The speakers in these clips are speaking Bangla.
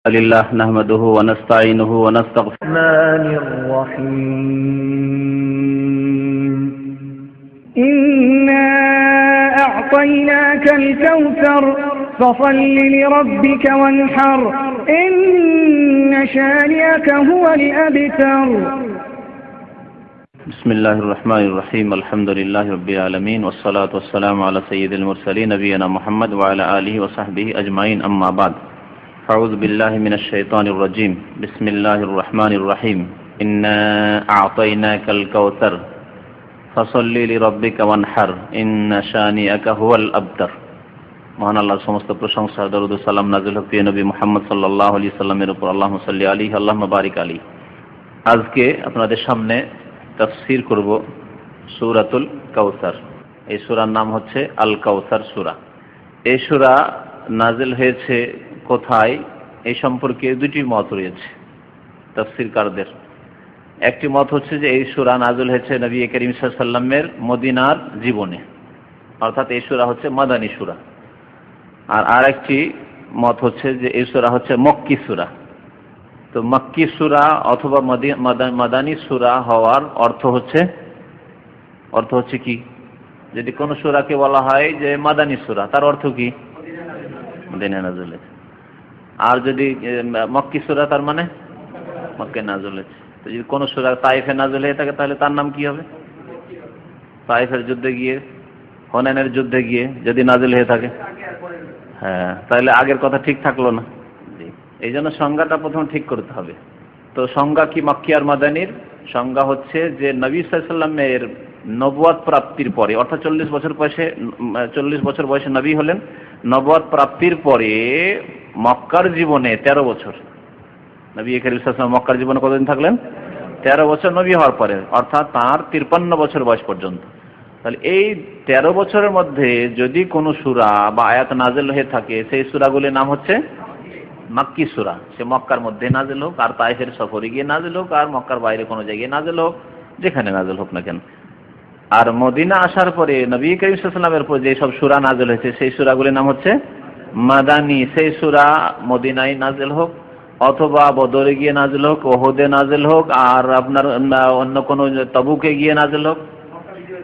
لله نحمده ونستعينه ونستغفره الرحمن الرحيم إنا أعطيناك الكوثر فصل لربك وانحر إن شانئك هو الأبتر. بسم الله الرحمن الرحيم الحمد لله رب العالمين والصلاة والسلام على سيد المرسلين نبينا محمد وعلى آله وصحبه أجمعين أما بعد أعوذ بالله من الشيطان الرجيم بسم الله الرحمن الرحيم إنا أعطيناك الكوثر فصل لربك وانحر إن شانئك هو الأبتر. মহান আল্লাহর সমস্ত প্রশংসা, দরুদ ও সালাম নাযিল হোক প্রিয় নবী মুহাম্মদ সাল্লাল্লাহু আলাইহি সাল্লামের উপর। আল্লাহুম্মা সাল্লি আলাইহি আল্লাহুম্মা বারিক আলাইহি। আজকে আপনাদের সামনে তাফসীর করব সূরাতুল কাউসার। এই সূরার নাম হচ্ছে আল কাউসার সূরা। এই সূরা নাযিল হয়েছে কোথায়, এই সম্পর্কে দুটি মত রয়েছে তাফসীরকারদের। একটি মত হচ্ছে যে এই সূরা নাযিল হয়েছে নবী করিম সাল্লাল্লাহু আলাইহি সাল্লামের মদিনার জীবনে, অর্থাৎ এই সূরা হচ্ছে মাদানী সূরা। আর আরেকটি মত হচ্ছে যে এই সূরা হচ্ছে মক্কি সূরা। তো মক্কি সূরা অথবা মাদানী সূরা হওয়ার অর্থ হচ্ছে কি, যদি কোন সূরাকে বলা হয় যে মাদানী সূরা, তার অর্থ কি মদিনায় নাযিল হয়েছে। আর যদি মক্কি সূরা, তার মানে মক্কায় নাযিল হয়েছে। তো যদি কোন সূরা তায়েফে নাযিল হয়ে থাকে তাহলে তার নাম কি হবে? তায়েফের যুদ্ধে গিয়ে, হুনাইনের যুদ্ধে গিয়ে যদি নাযিল হয়ে থাকে, হ্যাঁ, তাহলে আগের কথা ঠিক থাকলো না। এই জন্য সংজ্ঞাটা প্রথম ঠিক করতে হবে। তো সংজ্ঞা কি মক্কি আর মাদানীর? সংজ্ঞা হচ্ছে যে নবী সাল্লাল্লাহু আলাইহি সাল্লামের নবুয়ত প্রাপ্তির পরে, অর্থাৎ 40 বছর বয়সে নবী হলেন। নবুয়ত প্রাপ্তির পরে মক্কার জীবনে 13 বছর, নবী করিম সাল্লাল্লাহু আলাইহি ওয়াসাল্লাম মক্কার জীবনে কতদিন থাকলেন? 13 বছর নবী হওয়ার পরে, অর্থাৎ তার 53 বছর বয়স পর্যন্ত। তাহলে এই 13 বছরের মধ্যে যদি কোনো সূরা বা আয়াত নাযিল হয়ে থাকে, সেই সূরাগুলির নাম হচ্ছে মক্কি সূরা। সে মক্কার মধ্যে নাযিল হোক, আর তায়েফের সফরে গিয়ে নাযিল হোক, আর মক্কার বাইরে কোনো জায়গায় নাযিল হোক, যেখানে নাযিল হোক না কেন। আর মদিনা আসার পরে নবী করিম সাল্লাল্লাহু আলাইহি ওয়াসাল্লামের উপর যে সব সূরা নাযিল হয়েছে, সেই সূরাগুলির নাম হচ্ছে মাদানী। সেই সূরা মদিনায় নাযিল হোক, অথবা বদরে গিয়ে নাযিল হোক, ওহুদে নাযিল হোক, আর আপনার অন্য কোনো তাবুকে গিয়ে নাযিল হোক,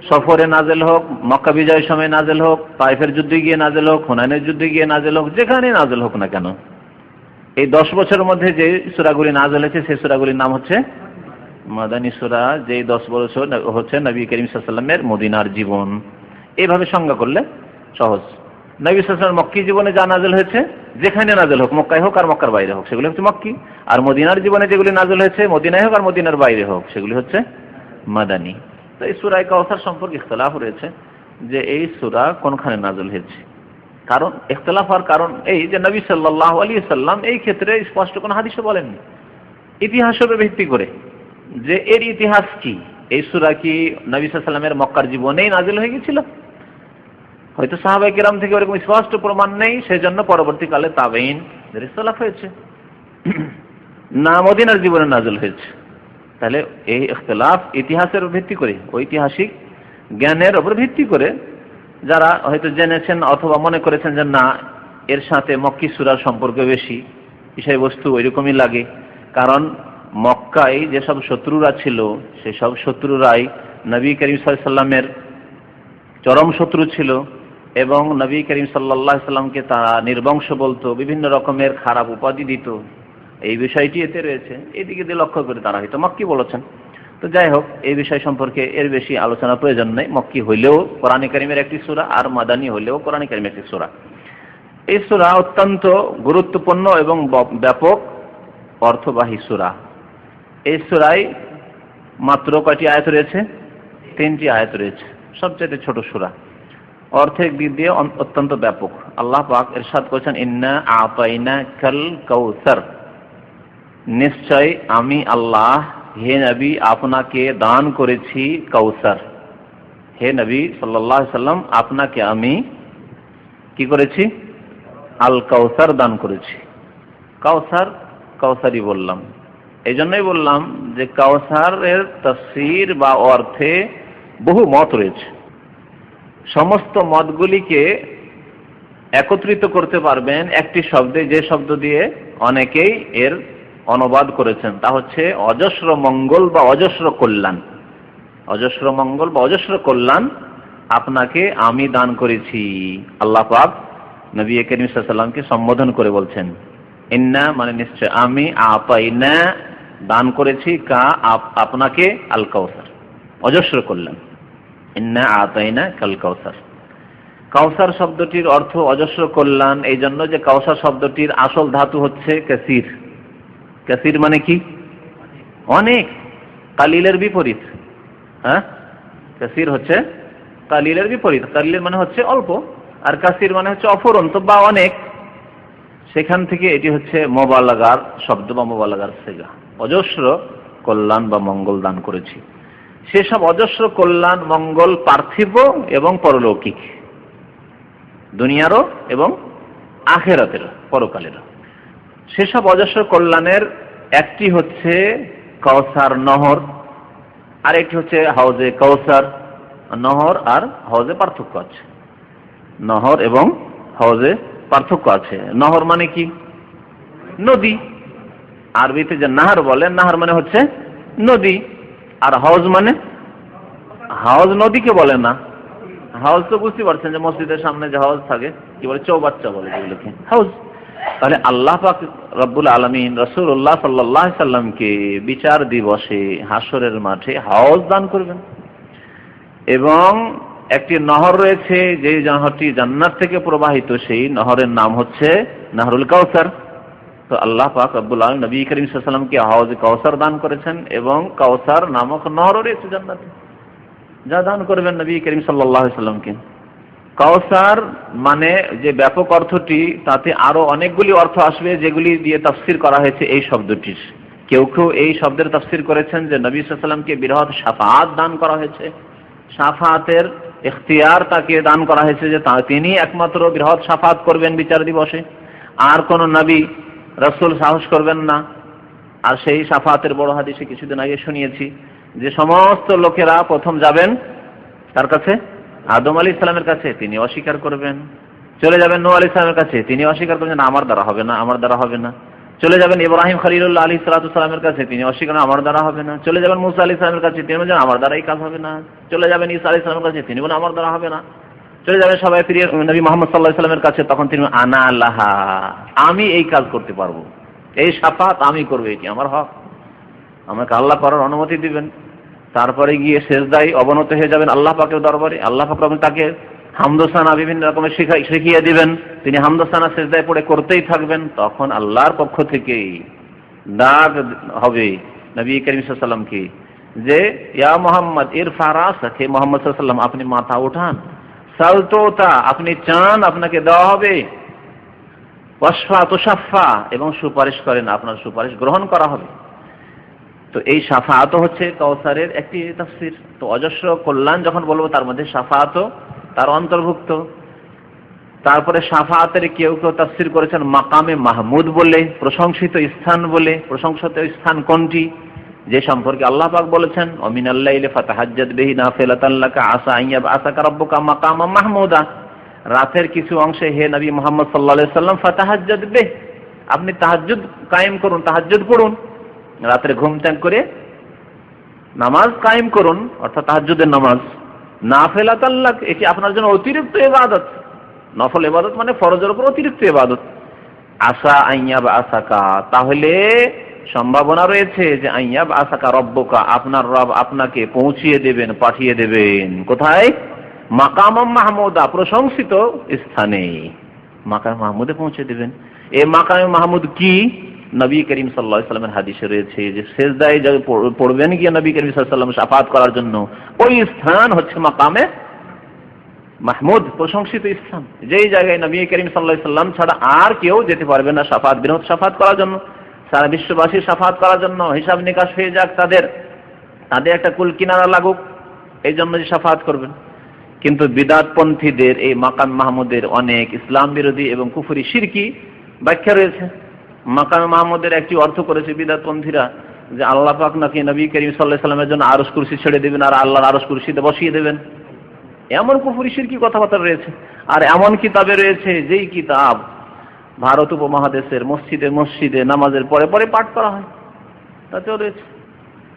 সফরে নাযিল হোক, মক্কা বিজয়ের সময় নাযিল হোক, তায়েফের যুদ্ধে গিয়ে নাযিল হোক, হুনাইনের যুদ্ধে গিয়ে নাযিল হোক, যেখানে নাযিল হোক না কেন, এই 10 বছরের মধ্যে যে সূরাগুলি নাযিল হয়েছে সেই সূরাগুলির নাম হচ্ছে মাদানী সূরা। যে 10 বছর হচ্ছে নবী করিম সাল্লাল্লাহু আলাইহি ওয়াসাল্লামের মদিনার জীবন। এইভাবে সংজ্ঞা করলে সহজ। নবী সাল্লাল্লাহু আলাইহি ওয়াসাল্লাম মক্কি জীবনে যা নাযিল হয়েছে, যেখানে নাযিল হোক, মক্কায় হোক আর মক্কার বাইরে হোক, সেগুলি হচ্ছে মক্কি। আর মদিনার জীবনে যেগুলি নাযিল হয়েছে, মদিনায় হোক আর মদিনার বাইরে হোক, সেগুলি হচ্ছে মাদানী। তো এই সূরা কাউসার সম্পর্কে ইখতিলাফ রয়েছে যে এই সূরা কোনখানে নাযিল হয়েছে। কারণ ইখতিলাফ হওয়ার কারণ এই যে নবী সাল্লাল্লাহু আলাইহি ওয়াসাল্লাম এই ক্ষেত্রে স্পষ্ট কোন হাদিসে বলেননি, ইতিহাসের ভিত্তি করে যে এর ইতিহাস কি। এই সূরা কি নবী সাল্লাল্লাহু আলাইহি ওয়াসাল্লামের মক্কার জীবনেই নাযিল হয়ে গিয়েছিল? হয়তো সাহাবায়ে কেরাম থেকে এরকম স্পষ্ট প্রমাণ নেই, সেজন্য পরবর্তীকালে তাবেঈনদের ইখতিলাফ হয়েছে, না মদিনার জীবনে নাযিল হয়েছে। তাহলে এই ইখতিলাফ ইতিহাসের ভিত্তি করে, ঐতিহাসিক জ্ঞানের উপর ভিত্তি করে যারা হয়তো জেনেছেন অথবা মনে করেছেন যে না, এর সাথে মক্কি সূরার সম্পর্ক বেশি, বিষয়বস্তু ওইরকমই লাগে। কারণ মক্কায় যেসব শত্রুরা ছিল, সেসব শত্রুরাই নবী করিম সাল্লাল্লাহু আলাইহি সাল্লামের চরম শত্রু ছিল, এবং নবী করিম সাল্লাল্লাহু আলাইহি সাল্লামকে তারা নির্বংশ বলতো, বিভিন্ন রকমের খারাপ উপাধি দিত। এই বিষয়টি এতে রয়েছে, এদিকে দিয়ে লক্ষ্য করে তারা হয়তো মক্কি বলেছেন। তো যাই হোক, এই বিষয় সম্পর্কে এর বেশি আলোচনার প্রয়োজন নেই। মক্কি হইলেও কোরআন কারীমের একটি সূরা, আর মাদানী হইলেও কোরআন কারীমের একটি সূরা। এই সূরা অত্যন্ত গুরুত্বপূর্ণ এবং ব্যাপক অর্থবাহী সূরা। এই সূরায় মাত্র কয়টি আয়াত রয়েছে? 3টি আয়াত রয়েছে, সবচেয়ে ছোট সূরা, অর্থের দিক দিয়ে অত্যন্ত ব্যাপক। আল্লাহ পাক ইরশাদ করেছেন, ইন্না আ'তাইনাকাল কাউসার, নিশ্চয় আমি আল্লাহ হে নবী আপনাকে দান করেছি কাউসার। হে নবী সাল্লাল্লাহু আলাইহি সাল্লাম, আপনাকে আমি কি করেছি? আল কাউসার দান করেছি। কাউসারই বললাম, এই জন্যই বললাম যে কাউসারের তাফসীর বা অর্থে বহু মত রয়েছে। সমস্ত মতগুলিকে একত্রিত করতে পারবেন একটি শব্দে, যে শব্দ দিয়ে অনেকেই এর অনুবাদ করেছেন, তা হচ্ছে অজস্র মঙ্গল বা অজস্র কল্যাণ। অজস্র মঙ্গল বা অজস্র কল্যাণ আপনাকে আমি দান করেছি। আল্লাহ পাক নবী করিম সাল্লাল্লাহু আলাইহি ওয়াসাল্লামকে সম্বোধন করে বলছেন, ইন্না মানে নিশ্চয়, আমি আতাইনা দান করেছি কা আপনাকে আল কাউসার, অজস্র কল্যাণ। ইন্না আতাইনা কাল কাউসার। কাউসার শব্দটির অর্থ অজস্র কল্যাণ, এই জন্য যে কাউসার শব্দটির আসল ধাতু হচ্ছে কাসির। কাসির মানে কি? অনেক। কালিলের বিপরীত। হ্যাঁ, কাসির হচ্ছে কালিলের বিপরীত। কালিল মানে হচ্ছে অল্প, আর কাসির মানে হচ্ছে অফুরন্ত বা অনেক। সেখান থেকে এটি হচ্ছে মোবালাগার শব্দ বা মোবালাগার সিগা। অজস্র কল্যাণ বা মঙ্গল দান করেছি। সেসব অজস্র কল্যাণ মঙ্গল পার্থিব এবং পরলৌকিক, দুনিয়ারও এবং আখিরাতের, পরকালেরও। সেসব অজস্র কল্যাণের একটি হচ্ছে কাউসার নহর, আর একটি হচ্ছে হাউজে কাউসার। নহর আর হাউজে পার্থক্য আছে, নহর এবং হাউজে পার্থক্য আছে। নহর মানে কি? নদী। আরবিতে যে নাহার বলে, নাহার মানে হচ্ছে নদী। আর হাউজ মানে, হাউজ নদীকে বলে না। হাউজ তো বুঝতে পারছেন যে মসজিদের সামনে যে হাউজ থাকে, কি বলে, চৌবাচ্চা বলে যেগুলোকে, হাউজ। তাহলে আল্লাহ পাক রব্বুল আলামিন রাসূলুল্লাহ সাল্লাল্লাহু আলাইহি সাল্লামকে বিচার দিবসে হাসরের মাঠে হাউজ দান করবেন। এবং একটি নহর রয়েছে, যে নহরটি জান্নাত থেকে প্রবাহিত, সেই নহরের নাম হচ্ছে নাহরুল কাউসার। তো আল্লাহ পাক রব্বুল আলামিন নবী করিম সাল্লাল্লাহু আলাইহি সাল্লামকে হাউজে কাউসার দান করেছেন, এবং কাউসার নামক নহরও রয়েছে জান্নাতে, যা দান করবেন নবী করিম সাল্লাল্লাহু আলাইহি সাল্লামকে। কাউসার মানে যে ব্যাপক অর্থটি, তাতে আরো অনেকগুলি অর্থ আসবে যেগুলি দিয়ে তাফসীর করা হয়েছে এই শব্দটির। কেউ কেউ এই শব্দের তাফসীর করেছেন যে নবী সাল্লাল্লাহু আলাইহি সাল্লামকে বৃহৎ শাফাআত দান করা হয়েছে, শাফাআতের ইখতিয়ার তাকে দান করা হয়েছে, যে তিনি একমাত্র বৃহৎ শাফাআত করবেন বিচার দিবসে, আর কোন নবী রাসূল সাহস করবেন না। আর সেই শাফাআতের বড় হাদিসে কিছুদিন আগে শুনিয়েছি যে সমস্ত লোকেরা প্রথম যাবেন তার কাছে, আদম আলাইহিস সালামের কাছে, তিনি অস্বীকার করবেন। চলে যাবেন নূহ আলাইহিস সালামের কাছে, তিনি অস্বীকার করবেন, আমার দ্বারা হবে না, আমার দ্বারা হবে না। চলে যাবেন ইব্রাহিম খলিলুল্লাহ আলাইহিস সালামের কাছে, তিনি অস্বীকার, আমার দ্বারা হবে না। চলে যাবেন মুসা আলাইহিস সালামের কাছে, তিনি বলেন আমার দ্বারা এই কাজ হবে না। চলে যাবেন ঈসা আলাইহিস সালামের কাছে, তিনি বলেন আমার দ্বারা হবে না। চলে যাবেন সবাই প্রিয় নবী মুহাম্মদ সাল্লাল্লাহু আলাইহি সাল্লামের কাছে, তখন তিনি আনা লাহা, আমি এই কাজ করতে পারবো, এই শাফাআত আমি করব, এটি আমার হক, আমাকে আল্লাহ করার অনুমতি দিবেন। তারপরে গিয়ে সেজদায় অবনত হয়ে যাবেন আল্লাহ পাকের দরবারে। আল্লাহ পাক তাকে হামদোসানা বিভিন্ন রকমের শিখিয়ে দিবেন, তিনি হামদোসানা সেজদায় পড়ে করতেই থাকবেন। তখন আল্লাহর পক্ষ থেকে ডাক হবে নবী করিম সাল্লাল্লাহু আলাইহি ওয়াসাল্লামকে, যে ইয়া মুহাম্মদ ইরফা রাসাক, হে মুহাম্মদ সাল্লাল্লাহু আলাইহি ওয়াসাল্লাম আপনি মাথা উঠান, সালতোতা আপনি চান আপনাকে দেওয়া হবে, ওয়াশফা তুশাফা এবং সুপারিশ করেন আপনার সুপারিশ গ্রহণ করা হবে। তো এই শাফাআত হচ্ছে কাউসারের একটি তাফসীর। তো অজস্র কল্যাণ যখন বলবো তার মধ্যে শাফাআত তার অন্তর্ভুক্ত। তারপরে শাফাআতের কেউ কেউ তাফসীর করেছেন মাকামে মাহমুদ বলে, প্রশংসিত স্থান বলে। প্রশংসিত স্থান কোনটি? যে সম্পর্কে আল্লাহ পাক বলেছেন ওমিনাল লাইলি ফাতাহাজ্জাদ বিহি নাফিলাতান লাকা আসা আন ইয়াবআসাকা রাব্বুকা মাকামান মাহমুদা। রাতের কিছু অংশে হে নবী মুহাম্মদ সাল্লাল্লাহু আলাইহি সাল্লাম ফাতাহাজ্জাদ বিহি, আপনি তাহাজ্জুদ কায়েম করুন, তাহাজ্জুদ পড়ুন, রাতে ঘুম ত্যাগ করে নামাজ কায়েম করুন, অর্থাৎ তাহাজ্জুদের নামাজ। নাফিলাতান লাক, এটি আপনার জন্য অতিরিক্ত ইবাদত। নফল ইবাদত মানে ফরজের উপর অতিরিক্ত ইবাদত। আসা আন ইয়াবআসাকা, তাহলে সম্ভাবনা রয়েছে যে আন ইয়াবআসাকা রাব্বুকা, আপনার রব আপনাকে পৌঁছিয়ে দেবেন, পাঠিয়ে দেবেন। কোথায়? মাকামাম মাহমুদা, প্রশংসিত স্থানে মাকাম মাহমুদে পৌঁছে দেবেন। এই মাকামে মাহমুদ কি? নবী করিম সাল্লাল্লাহু আলাইহি ওয়াসাল্লামের হাদিসে রয়েছে যে সেজদায় যখন পড়বেন গিয়ে নবী করিম সাল্লাল্লাহু আলাইহি ওয়াসাল্লাম শাফাআত করার জন্য, ওই স্থান হচ্ছে মাকামে মাহমুদ, প্রশংসিত স্থান। যেই জায়গায় নবী করিম সাল্লাল্লাহু আলাইহি ওয়াসাল্লাম ছাড়া আর কেউ যেতে পারবে না শাফাআত, বিনোদ শাফাআত করার জন্য, সারা বিশ্ববাসীর শাফাআত করার জন্য। হিসাব নিকাশ হয়ে যাক, তাদের একটা কুল কিনারা লাগুক, এই জন্য যে শাফাআত করবেন। কিন্তু বিদআতপন্থীদের এই মাকাম মাহমুদের অনেক ইসলাম বিরোধী এবং কুফরি শিরকি ব্যাখ্যা রয়েছে। মাকাম মাহমুদের একটি অর্থ করেছে বিদআতপন্থীরা যে আল্লাহ পাক নাকি নবী করিম সাল্লাল্লাহু আলাইহি ওয়াসাল্লামের জন্য আরশ কুরসি ছেড়ে দেবেন আর আল্লাহর আরশ কুরসিতে বসিয়ে দেবেন। এমন কুফরি শিরকি কথাবার্তা রয়েছে। আর এমন কিতাবে রয়েছে যেই কিতাব ভারত উপমহাদেশের মসজিদে মসজিদে নামাজের পরে পরে পাঠ করা হয়, তাতেও রয়েছে।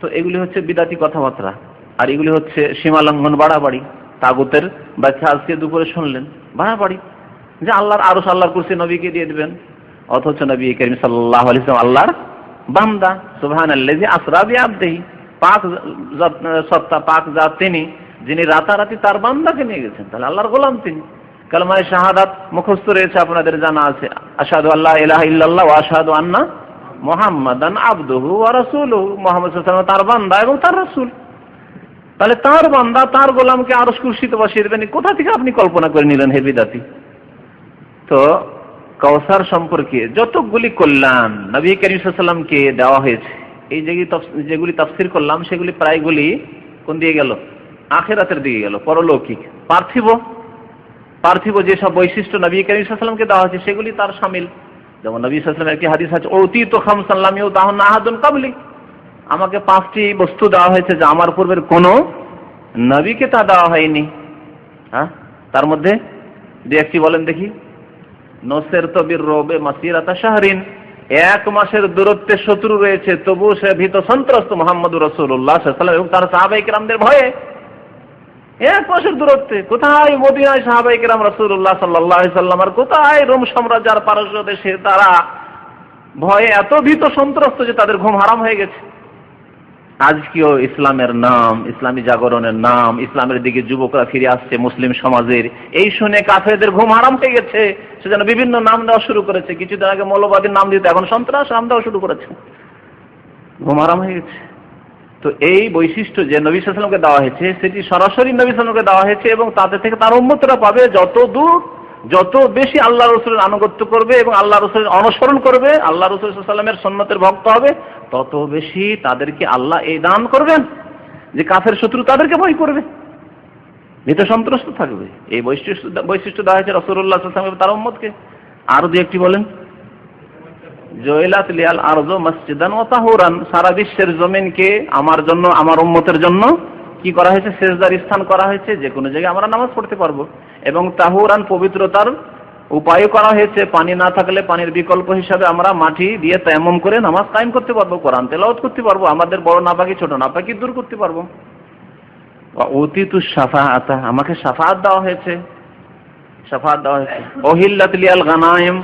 তো এগুলি হচ্ছে বিদাতি কথাবার্তা, আর এগুলি হচ্ছে সীমালঙ্ঘন, বাড়াবাড়ি। তাগুতের ব্যাখ্যা আজকে দুপুরে শুনলেন, বাড়াবাড়ি, যে আল্লাহর আরশ, আল্লাহর কুরসি নবীকে দিয়ে দিবেন, অথচ নবী করিম সাল্লাল্লাহু আলাইহি ওয়াসাল্লাম আল্লাহর বান্দা। সুবহানাল্লাযী আসরা বিআবদিহি, পাক সত্তা, পাক জাত তিনি, যিনি রাতারাতি তার বান্দাকে নিয়ে গেছেন। তাহলে আল্লাহর গোলাম তিনি। কালেমায়ে শাহাদাত মুখস্থ রয়েছে, আপনাদের জানা আছে, আশহাদু আল্লা ইলাহা ইল্লাল্লাহ ওয়া আশহাদু আন্না মুহাম্মাদান আবদুহু ওয়া রাসূলুহু, মুহাম্মদ সাল্লাল্লাহু আলাইহি ওয়াসাল্লাম তার বান্দা এবং তার রাসূল। তাহলে তার বান্দা, তার গোলামকে আরশ কুরসিতে বসিয়ে দেবেন, কোথা থেকে আপনি কল্পনা করে নিলেন হে বিদাতি? তো কাউসার সম্পর্কে যতগুলি কল্যাণ নবী করিম সাল্লাল্লাহু আলাইহি ওয়াসাল্লামকে দেওয়া হয়েছে, এই যেগুলি তাফসীর করলাম সেগুলি প্রায়গুলি কোন দিকে গেল? আখিরাতের দিকে গেল, পরলৌকিক। পার্থিব যেসব বৈশিষ্ট্য নবী করিম সাল্লাল্লাহু আলাইহি ওয়াসাল্লামকে দেওয়া হয়েছে সেগুলি তার শামিল। যেমন নবী সাল্লাল্লাহু আলাইহি ওয়াসাল্লামের একটি হাদিস আছে, উতীতু খামসান লাম ইউতাহুন্না আহাদুন ক্বাবলি, আমাকে 5টি বস্তু দেওয়া হয়েছে যা আমার পূর্বের কোনো নবীকে তা দেওয়া হয়নি। হ্যাঁ, তার মধ্যে দুই একটি বলেন দেখি। নসিরতু বির-রুবে মাসিরাতা শাহরিন, 1 মাসের দূরত্বে শত্রু রয়েছে, তবু সে ভীত সন্ত্রস্ত মুহাম্মদুর রাসূলুল্লাহ সাল্লাল্লাহু আলাইহি ওয়াসাল্লাম এবং তার সাহাবায়ে কেরামদের ভয়ে। 1 মাসের দূরত্বে, কোথায় মদিনায় সাহাবায়ে কেরাম রাসূলুল্লাহ সাল্লাল্লাহু আলাইহি ওয়াসাল্লাম, আর কোথায় রোম সাম্রাজ্য আর পারস্য দেশে, তারা ভয়ে এত ভীত সন্ত্রস্ত যে তাদের ঘুম হারাম হয়ে গেছে। আজকেও ইসলামের নাম, ইসলামী জাগরণের নাম, ইসলামের দিকে যুবকরা ফিরে আসছে মুসলিম সমাজের, এই শুনে কাফেরদের ঘুম হারাম হয়ে গেছে, সেজন্য বিভিন্ন নাম দেওয়া শুরু করেছে। কিছুদিন আগে মৌলবাদীর নাম দিতে, এখন সন্ত্রাস নাম দেওয়া শুরু করেছে, ঘুম হারাম হয়ে গেছে। তো এই বৈশিষ্ট্য যে নবী সাল্লাল্লাহু আলাইহি ওয়াসাল্লামকে দেওয়া হয়েছে, সেটি সরাসরি নবী সাল্লাল্লাহু আলাইহি ওয়াসাল্লামকে দেওয়া হয়েছে, এবং তাতে থেকে তার উম্মতরা পাবে যত বেশি আল্লাহ রাসূলের আনুগত্য করবে এবং আল্লাহ রাসূলের অনুসরণ করবে, আল্লাহ রাসূল সাল্লাল্লাহু আলাইহি ওয়াসাল্লামের সুন্নতের ভক্ত হবে, তত বেশি তাদেরকে আল্লাহ এই দান করবেন যে কাফের শত্রু তাদেরকে ভয় করবে, ভীত সন্ত্রস্ত থাকবে। এই বৈশিষ্ট্য দেওয়া হয়েছে রাসূলুল্লাহ সাল্লাল্লাহু আলাইহি ওয়াসাল্লাম তার উম্মতকে। আরো দুই একটি বলেন। জয়লাত লিয়াল আরযু মসজিদান ওয়া তাহুরান, সারা বিশ্বের জমিনকে আমার জন্য, আমার উম্মতের জন্য কি করা হয়েছে? সেজদার স্থান করা হয়েছে, যে কোনো জায়গায় আমরা নামাজ পড়তে পারবো। এবং তাহুরান, পবিত্রতার উপায় করা হয়েছে, পানি না থাকলে পানির বিকল্প হিসাবে আমরা মাটি দিয়ে তায়াম্মুম করে নামাজ কায়েম করতে পারবো, কোরআন তেলাওয়াত করতে পারবো, আমাদের বড় নাপাকি ছোট নাপাকি দূর করতে পারবো। উতীতু শাফাআতা, আমাকে শাফাআত দেওয়া হয়েছে, ওহিল্লাত লিয়াল গানাইম,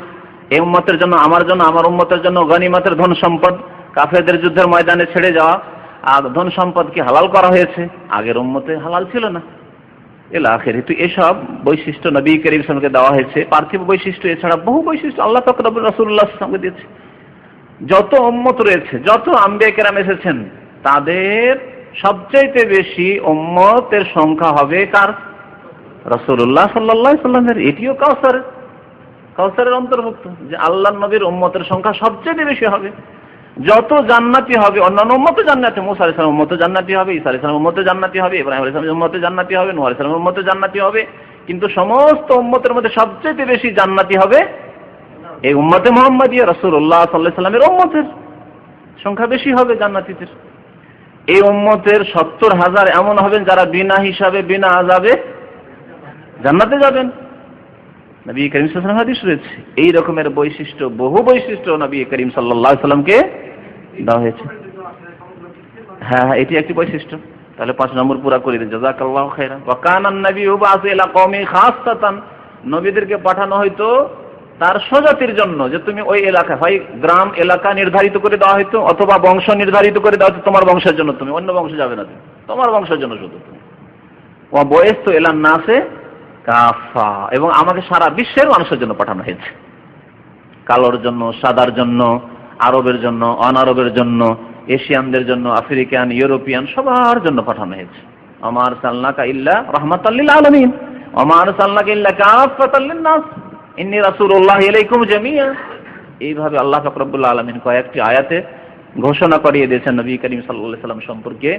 এই উম্মতের জন্য, আমার জন্য, আমার উম্মতের জন্য গনিমতের ধন সম্পদ, কাফেরদের যুদ্ধের ময়দানে ছেড়ে যাওয়া আর ধন সম্পদকে হালাল করা হয়েছে, আগের উম্মতে হালাল ছিল না। এলা আখিরি, তো এসব বৈশিষ্ট্য নবী করিম সাল্লাল্লাহু আলাইহি ওয়াসাল্লামকে দেওয়া হয়েছে। পার্থিব বৈশিষ্ট্য এছাড়া বহু বৈশিষ্ট্য আল্লাহ পাক রাসূলুল্লাহ সাল্লাল্লাহু আলাইহি ওয়াসাল্লামকে দিয়েছে। যত উম্মত রয়েছে, যত আম্বিয়া কেরাম এসেছেন, তাদের সবচাইতে বেশি উম্মতের সংখ্যা হবে কার? রাসূলুল্লাহ সাল্লাল্লাহু আলাইহি ওয়াসাল্লামের। এটিও কাউসারের অন্তর্ভুক্ত, যে আল্লাহর নবীর উম্মতের সংখ্যা সবচেয়ে বেশি হবে। যত জান্নাতি হবে, অন্যান্য উম্মত জান্নাতি, মুসা আলাইহিস সালাম উম্মত জান্নাতি হবে, ঈসা আলাইহিস সালাম উম্মত জান্নাতি হবে, ইব্রাহিম আলাইহিস সালাম উম্মত জান্নাতি হবে, নূহ আলাইহিস সালাম উম্মত জান্নাতি হবে, কিন্তু সমস্ত উম্মতের মধ্যে সবচেয়ে বেশি জান্নাতি হবে এই উম্মতে মুহাম্মাদিয়া, রাসূলুল্লাহ সাল্লাল্লাহু আলাইহি ওয়াসাল্লামের উম্মতের সংখ্যা বেশি হবে জান্নাতীদের। এই উম্মতের 70,000 এমন হবেন যারা বিনা হিসাবে, বিনা আযাবে জান্নাতে যাবেন। নবী করিম সাল্লাল্লাহু আলাইহি ওয়াসাল্লাম হাদিস রয়েছে। এই রকমের বৈশিষ্ট্য, বহু বৈশিষ্ট্য নবী করিম সাল্লাল্লাহু আলাইহি ওয়াসাল্লামকে দেওয়া হয়েছে। হ্যাঁ, এটি একটি বৈশিষ্ট্য। তাহলে 5 নম্বর পুরা করে দিন। জাযাকাল্লাহু খাইরান। ওয়া কানা আন-নাবিয়্যু ইউবআসু ইলা কওমি খাসসাতান, নবীদেরকে পাঠানো হয়তো তার স্বজাতির জন্য, যে তুমি ওই এলাকা, হয় গ্রাম এলাকা নির্ধারিত করে দেওয়া হয়তো, অথবা বংশ নির্ধারিত করে দেওয়া হতো, তোমার বংশের জন্য, তুমি অন্য বংশে যাবে না, তোমার বংশের জন্য শুধু। ওয়া বুইসতু ইলান নাসি কাফা, এবং আমাকে সারা বিশ্বের মানুষের জন্য পাঠানো হয়েছে, কালোর জন্য, সাদার জন্য, আরবের জন্য, অনারবের জন্য, এশিয়ানদের জন্য, আফ্রিকান, ইউরোপিয়ান, সবার জন্য পাঠানো হয়েছে। আমা আরসালনাকা ইল্লা রাহমাতাল লিল আলামিন, আমা আরসালনাকা ইল্লা কাফাতাল লিন-নাস, ইন্নী রাসূলুল্লাহি ইলাইকুম জামিআ। এইভাবে আল্লাহ পাক রব্বুল আলামিন কয়েকটি আয়াতে ঘোষণা করিয়ে দিয়েছেন নবী করিম সাল্লাল্লাহু আলাইহি ওয়াসাল্লাম সম্পর্কে,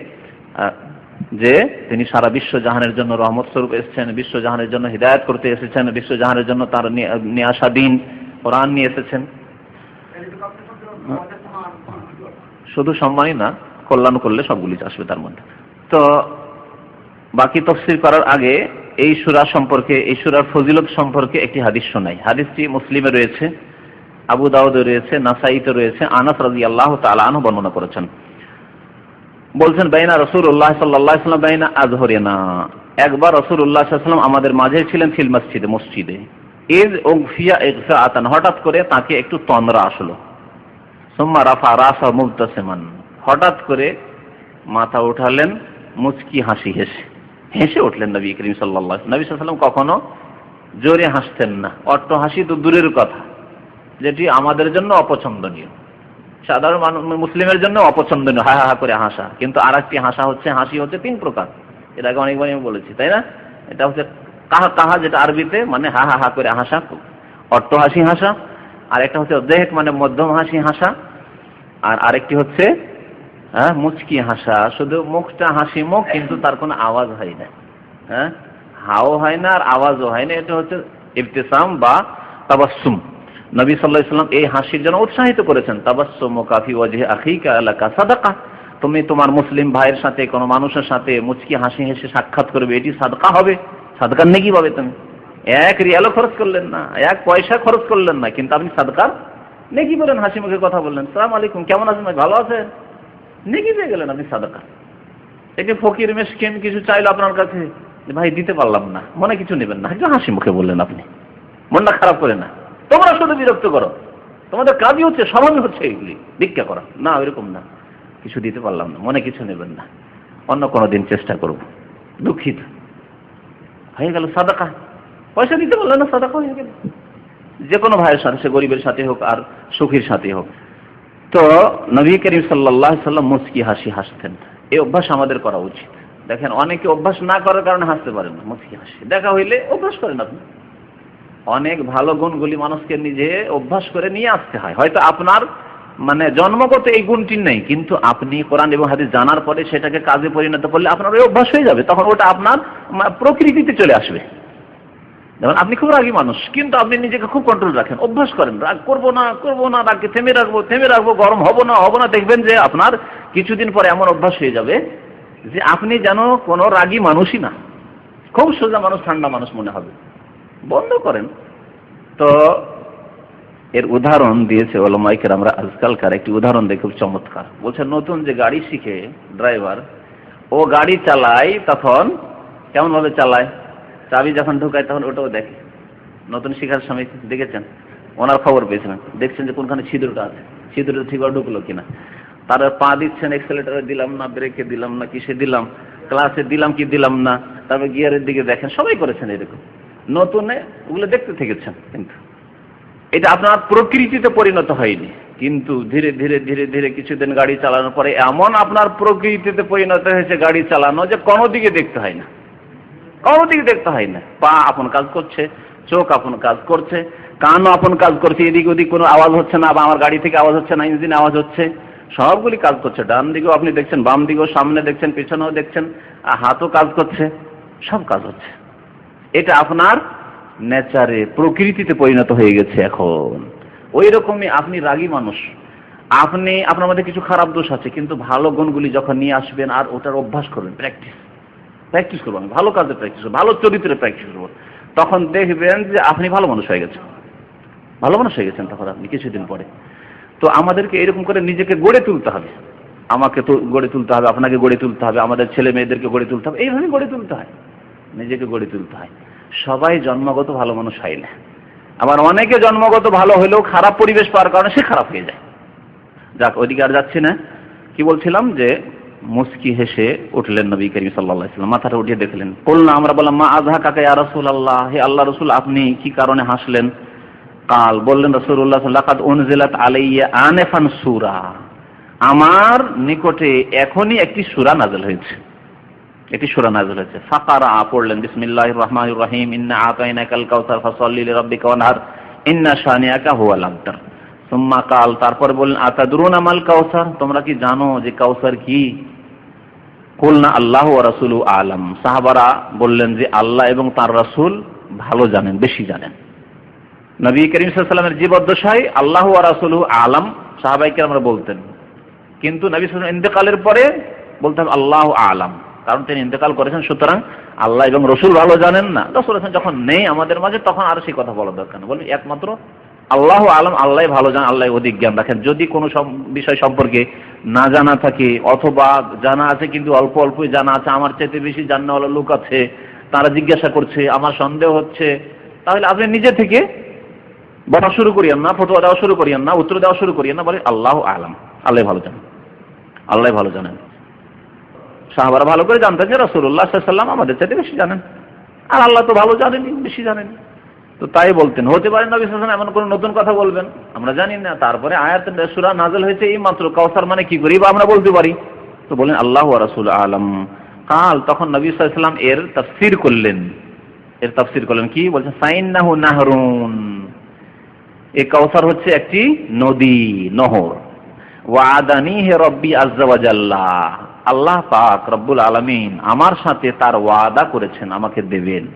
যে তিনি সারা বিশ্ব জাহানের জন্য রহমত স্বরূপ এসেছেন, বিশ্ব জাহানের জন্য হিদায়াত করতে এসেছেন, বিশ্ব জাহানের জন্য তার নিয়ে আসা দিন কোরআন নিয়ে এসেছেন। শুধু সম্মানই না, কল্যাণ করলে সবগুলি আসবে তার মধ্যে। তো বাকি তাফসীর করার আগে এই সূরা সম্পর্কে, এই সূরার ফজিলত সম্পর্কে একটি হাদিস শোনাই। হাদিসটি মুসলিমে রয়েছে, আবু দাউদে রয়েছে, নাসাইতে রয়েছে, আনাস রাদিয়াল্লাহু তাআলা আনহু বর্ণনা করেছেন। বলছেন বাইনা রাসূলুল্লাহ সাল্লাল্লাহু আলাইহি ওয়াসাল্লাম বাইনা আযহরিনা, একবার রাসূলুল্লাহ সাল্লাল্লাহু আলাইহি ওয়াসাল্লাম আমাদের মাঝে ছিলেন ফিল মসজিদে ইজ উগফিয়া ইগফাআতান, হঠাৎ করে তাকে একটু তন্দ্রা আসলো। সুম্মা রাফা রাসা মুবতাসিমান, হঠাৎ করে মাথা উঠালেন মুচকি হাসি হেসে উঠলেন নবী করিম সাল্লাল্লাহু আলাইহি ওয়াসাল্লাম। নবী সাল্লাল্লাহু আলাইহি ওয়াসাল্লাম কখনো জোরে হাসতেন না, অট্ট হাসি তো দূরের কথা, যেটি আমাদের জন্য অপছন্দনীয়, সাধারণ মুসলিমের জন্য অপছন্দনীয় হা হা করে হাসা। কিন্তু আর একটি হাসি হচ্ছে 3 প্রকার, এর আগে অনেকবার আমি বলেছি, তাই না? এটা হচ্ছে কাহা কাহা, যেটা আরবিতে মানে হা হা করে হাসা, অট্ট হাসি হাসা। আর একটা হচ্ছে দেহেক মানে মধ্যম হাসি হাসা। আর আরেকটি হচ্ছে মুচকি হাসা, শুধু মুখটা হাসি মুখ, কিন্তু তার কোনো আওয়াজ হয় না, হাও হয় না আর আওয়াজও হয় না। এটা হচ্ছে ইবতিসাম বা তাবাসসুম। নবী সাল্লাল্লাহু আলাইহি ওয়াসাল্লাম এই হাসির জন্য উৎসাহিত করেছেন, তাবাসসুমুকা ফি ওয়াজহি আখিকা লাকা সাদাকা, তুমি তোমার মুসলিম ভাইয়ের সাথে কোনো মানুষের সাথে মুচকি হাসি হেসে সাক্ষাৎ করবে, এটি সাদকা হবে, সাদকার নেকি পাবে তুমি। 1 রিয়ালও খরচ করলেন না, 1 পয়সা খরচ করলেন না, কিন্তু আপনি সাদকার নেকি বলেন, হাসি মুখে কথা বললেন, আসসালামু আলাইকুম, কেমন আছেন, ভালো আছেন, নেকি পেয়ে গেলেন আপনি সাদকা। একটি ফকির মিসকিন কিছু চাইলো আপনার কাছে, ভাই দিতে পারলাম না, মনে কিছু নেবেন না, একটু হাসি মুখে বললেন, আপনি মনটা খারাপ করে না। তোমরা শুধু বিরক্ত করো, তোমাদের কাজই হচ্ছে, স্বভাবই হচ্ছে এগুলি ভিক্ষা করা, না ওইরকম না, কিছু দিতে পারলাম না, মনে কিছু নেবেন না, অন্য কোনো দিন চেষ্টা করব, দুঃখিত, হয়ে গেল সাদাকা। পয়সা দিতে পারলেন না, সাদাকা হয়ে গেল। যে কোনো ভাইয়ের সাথে, সে গরিবের সাথে হোক আর সুখীর সাথে হোক। তো নবী করিম সাল্লাল্লাহু আলাইহি ওয়াসাল্লাম মুচকি হাসি হাসতেন, এই অভ্যাস আমাদের করা উচিত। দেখেন অনেকে অভ্যাস না করার কারণে হাসতে পারেন না, মুচকি হাসি দেখা হইলে অভ্যাস করেন আপনি। অনেক ভালো গুণগুলি মানুষকে নিজে অভ্যাস করে নিয়ে আসতে হয়। হয়তো আপনার মানে জন্মগত এই গুণটি নেই, কিন্তু আপনি কোরআন এবং হাদিস জানার পরে সেটাকে কাজে পরিণত করলে আপনার ওই অভ্যাস হয়ে যাবে, তখন ওটা আপনার প্রকৃতিতে চলে আসবে। যেমন আপনি খুব রাগী মানুষ, কিন্তু আপনি নিজেকে খুব কন্ট্রোল রাখেন, অভ্যাস করেন, রাগ করবো না, রাগকে থেমে রাখবো, গরম হবো না, দেখবেন যে আপনার কিছুদিন পরে এমন অভ্যাস হয়ে যাবে যে আপনি যেন কোনো রাগী মানুষই না, খুব সোজা মানুষ, ঠান্ডা মানুষ মনে হবে। বন্ধ করেন। তো এর উদাহরণ দিয়েছে ওলামায়ে কেরামরা। আজকালকার একটি উদাহরণ দেখে খুব চমৎকার। বলছে নতুন যে গাড়ি শিখে ড্রাইভার, ও গাড়ি চালায় তখন কেমন ভাবে চালায়, চাবি যখন ঢুকায় তখন ওটাও দেখে। নতুন শিখার সময় দেখেছেন, ওনার খবর পেয়েছিলেন, দেখছেন যে কোনখানে ছিদ্রটা আছে, ছিদ্রটা ঠিকভাবে ঢুকলো কিনা, তার পা দিচ্ছেন, এক্সেলেটারে দিলাম না, ব্রেকে দিলাম না, কিসে দিলাম, ক্লাসে দিলাম কি দিলাম না, তারপর গিয়ারের দিকে দেখেন, সবাই করেছেন এরকম। নতুনে ওগুলো দেখতে থেকেছেন, কিন্তু এটা আপনার প্রকৃতিতে পরিণত হয়নি। কিন্তু ধীরে ধীরে ধীরে ধীরে কিছুদিন গাড়ি চালানোর পরে এমন আপনার প্রকৃতিতে পরিণত হয়েছে গাড়ি চালানো যে কোনো দিকে দেখতে হয় না, কোনো দিকে দেখতে হয় না। পা আপন কাজ করছে, চোখ আপন কাজ করছে, কানও আপন কাজ করছে, এদিক ওদিক কোনো আওয়াজ হচ্ছে না, বা আমার গাড়ি থেকে আওয়াজ হচ্ছে না, ইঞ্জিনে আওয়াজ হচ্ছে, সবগুলি কাজ করছে। ডান দিকেও আপনি দেখছেন, বাম দিকেও, সামনে দেখছেন, পেছনেও দেখছেন, হাতও কাজ করছে, সব কাজ হচ্ছে। এটা আপনার নেচারে, প্রকৃতিতে পরিণত হয়ে গেছে এখন। ওই রকমই আপনি রাগী মানুষ, আপনার মধ্যে কিছু খারাপ দোষ আছে, কিন্তু ভালো গুণগুলি যখন নিয়ে আসবেন আর ওটার অভ্যাস করবেন, প্র্যাকটিস করবেন, ভালো কাজে প্র্যাকটিস করবেন, ভালো চরিত্রে প্র্যাকটিস করবেন, তখন দেখবেন যে আপনি ভালো মানুষ হয়ে গেছেন, তখন আপনি কিছুদিন পরে। তো আমাদেরকে এরকম করে নিজেকে গড়ে তুলতে হবে, আমাকে তো গড়ে তুলতে হবে, আপনাকে গড়ে তুলতে হবে, আমাদের ছেলে মেয়েদেরকে গড়ে তুলতে হবে, এইভাবে গড়ে তুলতে হয়, নিজেকে গড়ে তুলতে হয়। সবাই জন্মগত ভালো মানুষ হয় না, আবার অনেকে জন্মগত ভালো হলেও খারাপ পরিবেশ পাওয়ার কারণে সে খারাপ হয়ে যায়। যাক, ওইদিকে আর যাচ্ছি না। কি বলছিলাম, যে মুস্কি হেসে উঠলেন নবী করিম সাল্লাল্লাহু আলাইহি ওয়াসাল্লাম, মাথাটা উঠিয়ে দেখলেন। বললাম, আমরা বললাম, মা আযহাকাকা ইয়া রাসূলুল্লাহ, হে আল্লাহ রাসূল, আপনি কি কারণে হাসলেন? কাল, বললেন রাসূলুল্লাহ, লাকাদ উনজিলাত আলাইয়া আনাফান সূরা, আমার নিকটে এখনই একটি সূরা নাযিল হয়েছে, ফাকারা, পড়লেন, বিসমিল্লাহির রহমানির রহিম, ইন্না আতাইনাকাল কাউসার ফাসাল্লি লিরাব্বিকা ওয়ানহার, ইন্না শানিআকা হুয়াল আবতার। সুম্মা কাল, তারপর বললেন, আতাদরুনা মাল কাউসার, তোমরা কি জানো যে কাউসার কি? কুলনা আল্লাহু ওয়া রাসূলুহু আ'লাম, সাহাবারা বললেন যে আল্লাহ এবং তার রাসূল ভালো জানেন, বেশি জানেন। নবী করিম সাল্লাল্লাহু আলাইহি ওয়াসাল্লামের জীবদ্দশায় আল্লাহু ওয়া রাসূলুহু আ'লাম সাহাবায়ে কেরামরা বলতেন, কিন্তু নবী সাল্লাল্লাহু আলাইহি ওয়াসাল্লাম ইন্তেকালের পরে বলতেন আল্লাহু আ'লাম, কারণ তিনি ইন্তেকাল করেছেন, সুতরাং আল্লাহ এবং রসুল ভালো জানেন না। রাসূল যখন নেই আমাদের মাঝে, তখন আর সেই কথা বলা দরকার না, বলেন একমাত্র আল্লাহু আলাম, আল্লাহ ভালো জানেন, আল্লাহ অধিক জ্ঞান রাখেন। যদি কোনো বিষয় সম্পর্কে না জানা থাকে অথবা জানা আছে কিন্তু অল্প অল্পই জানা আছে, আমার চাইতে বেশি জানাওয়ালা লোক আছে, তারা জিজ্ঞাসা করছে, আমার সন্দেহ হচ্ছে, তাহলে আপনি নিজে থেকে বলা শুরু করিয়েন না, ফতোয়া দেওয়া শুরু করিয়েন না, উত্তর দেওয়া শুরু করিয়েন না, বলে আল্লাহু আলাম, আল্লাহ ভালো জানেন, আল্লাহ ভালো জানেন। সাহাবারা ভালো করে জানতেন যে রাসূলুল্লাহ সাল্লাল্লাহু আলাইহি ওয়াসাল্লাম আমাদের চাইতে বেশি জানেন, আর আল্লাহ তো ভালো জানেনই, বেশি জানেন। তো তাই বলতেন, হতে পারে নবী সাল্লাল্লাহু আলাইহি ওয়াসাল্লাম এমন কোনো নতুন কথা বলবেন, আমরা জানি না। তারপরে আয়াত সূরা নাযিল হয়েছে এই মাত্র, কাউসার মানে কি করি বা আমরা বলতে পারি। তো বলেন আল্লাহু ওয়া রাসূলুহু আলাম। কাল তখন নবী সাল্লাল্লাহু আলাইহি ওয়াসাল্লাম এর তাফসীর করলেন, কি বলছেন, সাইন্নাহু নাহরুন, এই কাউসার হচ্ছে একটি নদী, নহর। ওয়াদানিহি রাব্বি আযজা ওয়া জাল্লা, আল্লাহ পাক রব্বুল আলামিন আমার সাথে তার ওয়াদা করেছেন আমাকে দেবেন,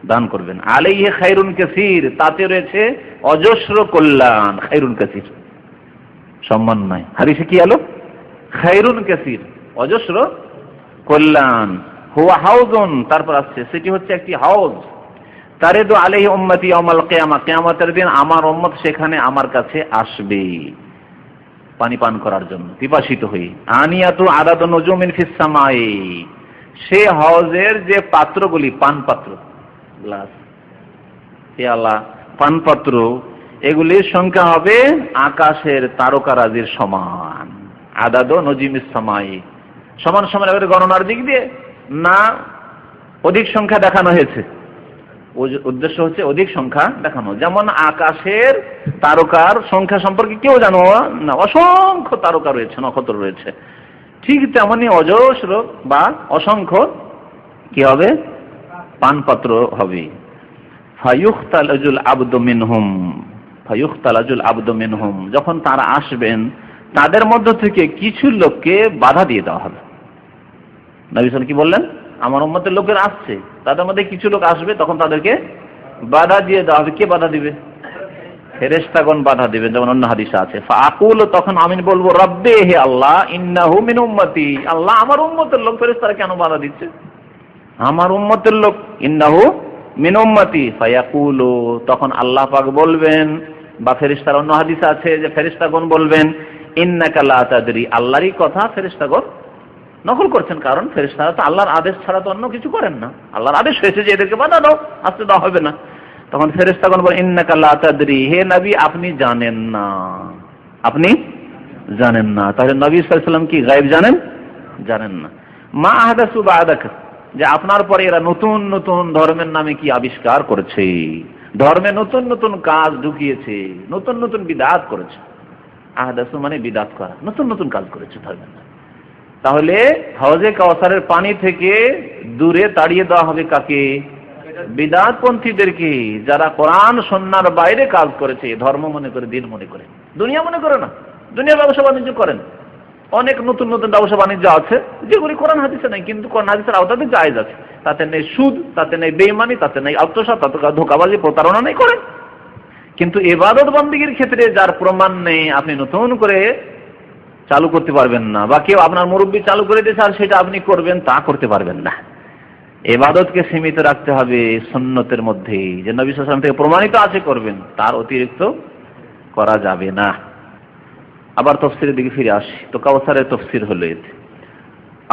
দান করবেন। আলাইহি খায়রুন কাসীর, তাতে রয়েছে অজস্র কল্যাণ। খায়রুন কাসীর সম্মান নয়, হাদিসে কি হলো, খায়রুন কাসীর, অজস্র কল্যাণ। হুয়া হাউজুন, তারপর আসছে সেটি হচ্ছে একটি হাউজ। তারিদু আলাইহি উম্মতি ইয়াউমাল কিয়ামা, কিয়ামতের দিন আমার উম্মত সেখানে আমার কাছে আসবে পানি পান করার জন্য, পিপাসিত হয়ে। আনিয়াতু আদাদু নুজুমিন ফিস সামাই, সে হাউজের যে পাত্রগুলি, পান পাত্র, গ্লাস, পেয়ালা, পান পাত্র, এগুলির সংখ্যা হবে আকাশের তারকারাজির সমান। আদাদু নুজুমিস সামাই, সমান সমান এবারে গণনার দিক দিয়ে না অধিক সংখ্যা দেখানো হয়েছে, উদ্দেশ্য হচ্ছে অধিক সংখ্যা দেখানো। যেমন আকাশের তারকার সংখ্যা সম্পর্কে কেউ জানো না, অসংখ্য তারকা রয়েছে, নক্ষত্র রয়েছে, ঠিক তেমনি অজস্র বা অসংখ্য কি হবে, পানপাত্র হবে। ফায়ুখতালাজুল আবদু মিনহুম, যখন তারা আসবেন তাদের মধ্য থেকে কিছু লোককে বাধা দিয়ে দেওয়া হবে। নবী সাল্লাল্লাহু আলাইহি ওয়াসাল্লাম কি বললেন, আমার উম্মতের লোকের আসছে, তাদের মধ্যে কিছু লোক আসবে, তখন তাদেরকে বাধা দিয়ে দেওয়া হবে। কে বাধা দিবে? ফেরেশতাগণ বাধা দিবে, যেমন অন্য হাদিসে আছে। ফাআকুল, তখন আমি বলবো, রব্বে, হে আল্লাহ, ইন্নাহু মিন উম্মতি, আল্লাহ আমার উম্মতের লোক, ফেরেশতারা কেন বাধা দিচ্ছে? আমার উম্মতের লোক, ইন্নাহু মিন উম্মতি। ফায়াকুলু, তখন আল্লাহ পাক বলবেন, বা ফেরেশতারা, অন্য হাদিসে আছে যে ফেরেশতাগণ বলবেন, ইন্নাকা লা তাদরি, আল্লাহরই কথা ফেরেশতাগণ নকল করছেন, কারণ ফেরেশতারা তো আল্লাহর আদেশ ছাড়া তো অন্য কিছু করেন না। আল্লাহর আদেশ হয়েছে যে এদেরকে বাধা দাও, আসতে দেওয়া হবে না। তখন ফেরেশতাগণ বলেন, ইন্নাকা লা তাদরি, হে নবী আপনি জানেন না, আপনি জানেন না। তাহলে নবী সাল্লাল্লাহু আলাইহি ওয়াসাল্লাম কি গায়েব জানেন? জানেন না। মা আহদাসু বা'দাকা, যে আপনার পরে এরা নতুন নতুন ধর্মের নামে কি আবিষ্কার করেছে, ধর্মে নতুন নতুন কাজ ঢুকিয়েছে, নতুন নতুন বিদআত করেছে। আহদাসু মানে বিদআত করা, নতুন নতুন কাজ করেছে ধর্মের নামে। তাহলে হাউজে কাউসারের পানি থেকে দূরে তাড়িয়ে দেওয়া হবে কাকে? বিদআতপন্থীদেরকে, যারা কোরআন সুন্নাহর বাইরে কাজ করেছে, ধর্ম মনে করে, দিন মনে করে, দুনিয়া মনে করে না। দুনিয়ার ব্যবসা বাণিজ্য করেন, অনেক নতুন নতুন ব্যবসা বাণিজ্য আছে যেগুলি কোরআন হাদিসে নাই, কিন্তু কোরআন হাদিসের আওতাতে জায়েজ আছে। তাতে নেই সুদ, তাতে নেই বেঈমানি, তাতে নেই আত্মসাৎ, তাতে ধোঁকাবাজি, প্রতারণা নেই, করেন। কিন্তু ইবাদত বন্দেগীর ক্ষেত্রে যার প্রমাণ নেই, আপনি নতুন করে চালু করতে পারবেন না, বা কেউ আপনার মুরব্বী চালু করে দিয়েছে আর সেটা আপনি করবেন, তা করতে পারবেন না। ইবাদতকে সীমিত রাখতে হবে সুন্নতের মধ্যে, যে নবী সাল্লাল্লাহু আলাইহি ওয়াসাল্লাম থেকে প্রমাণিত আছে করবেন, তার অতিরিক্ত করা যাবে না। আবার তাফসীরের দিকে ফিরে আসি। তো কাউসারের তাফসীর হলো এতে,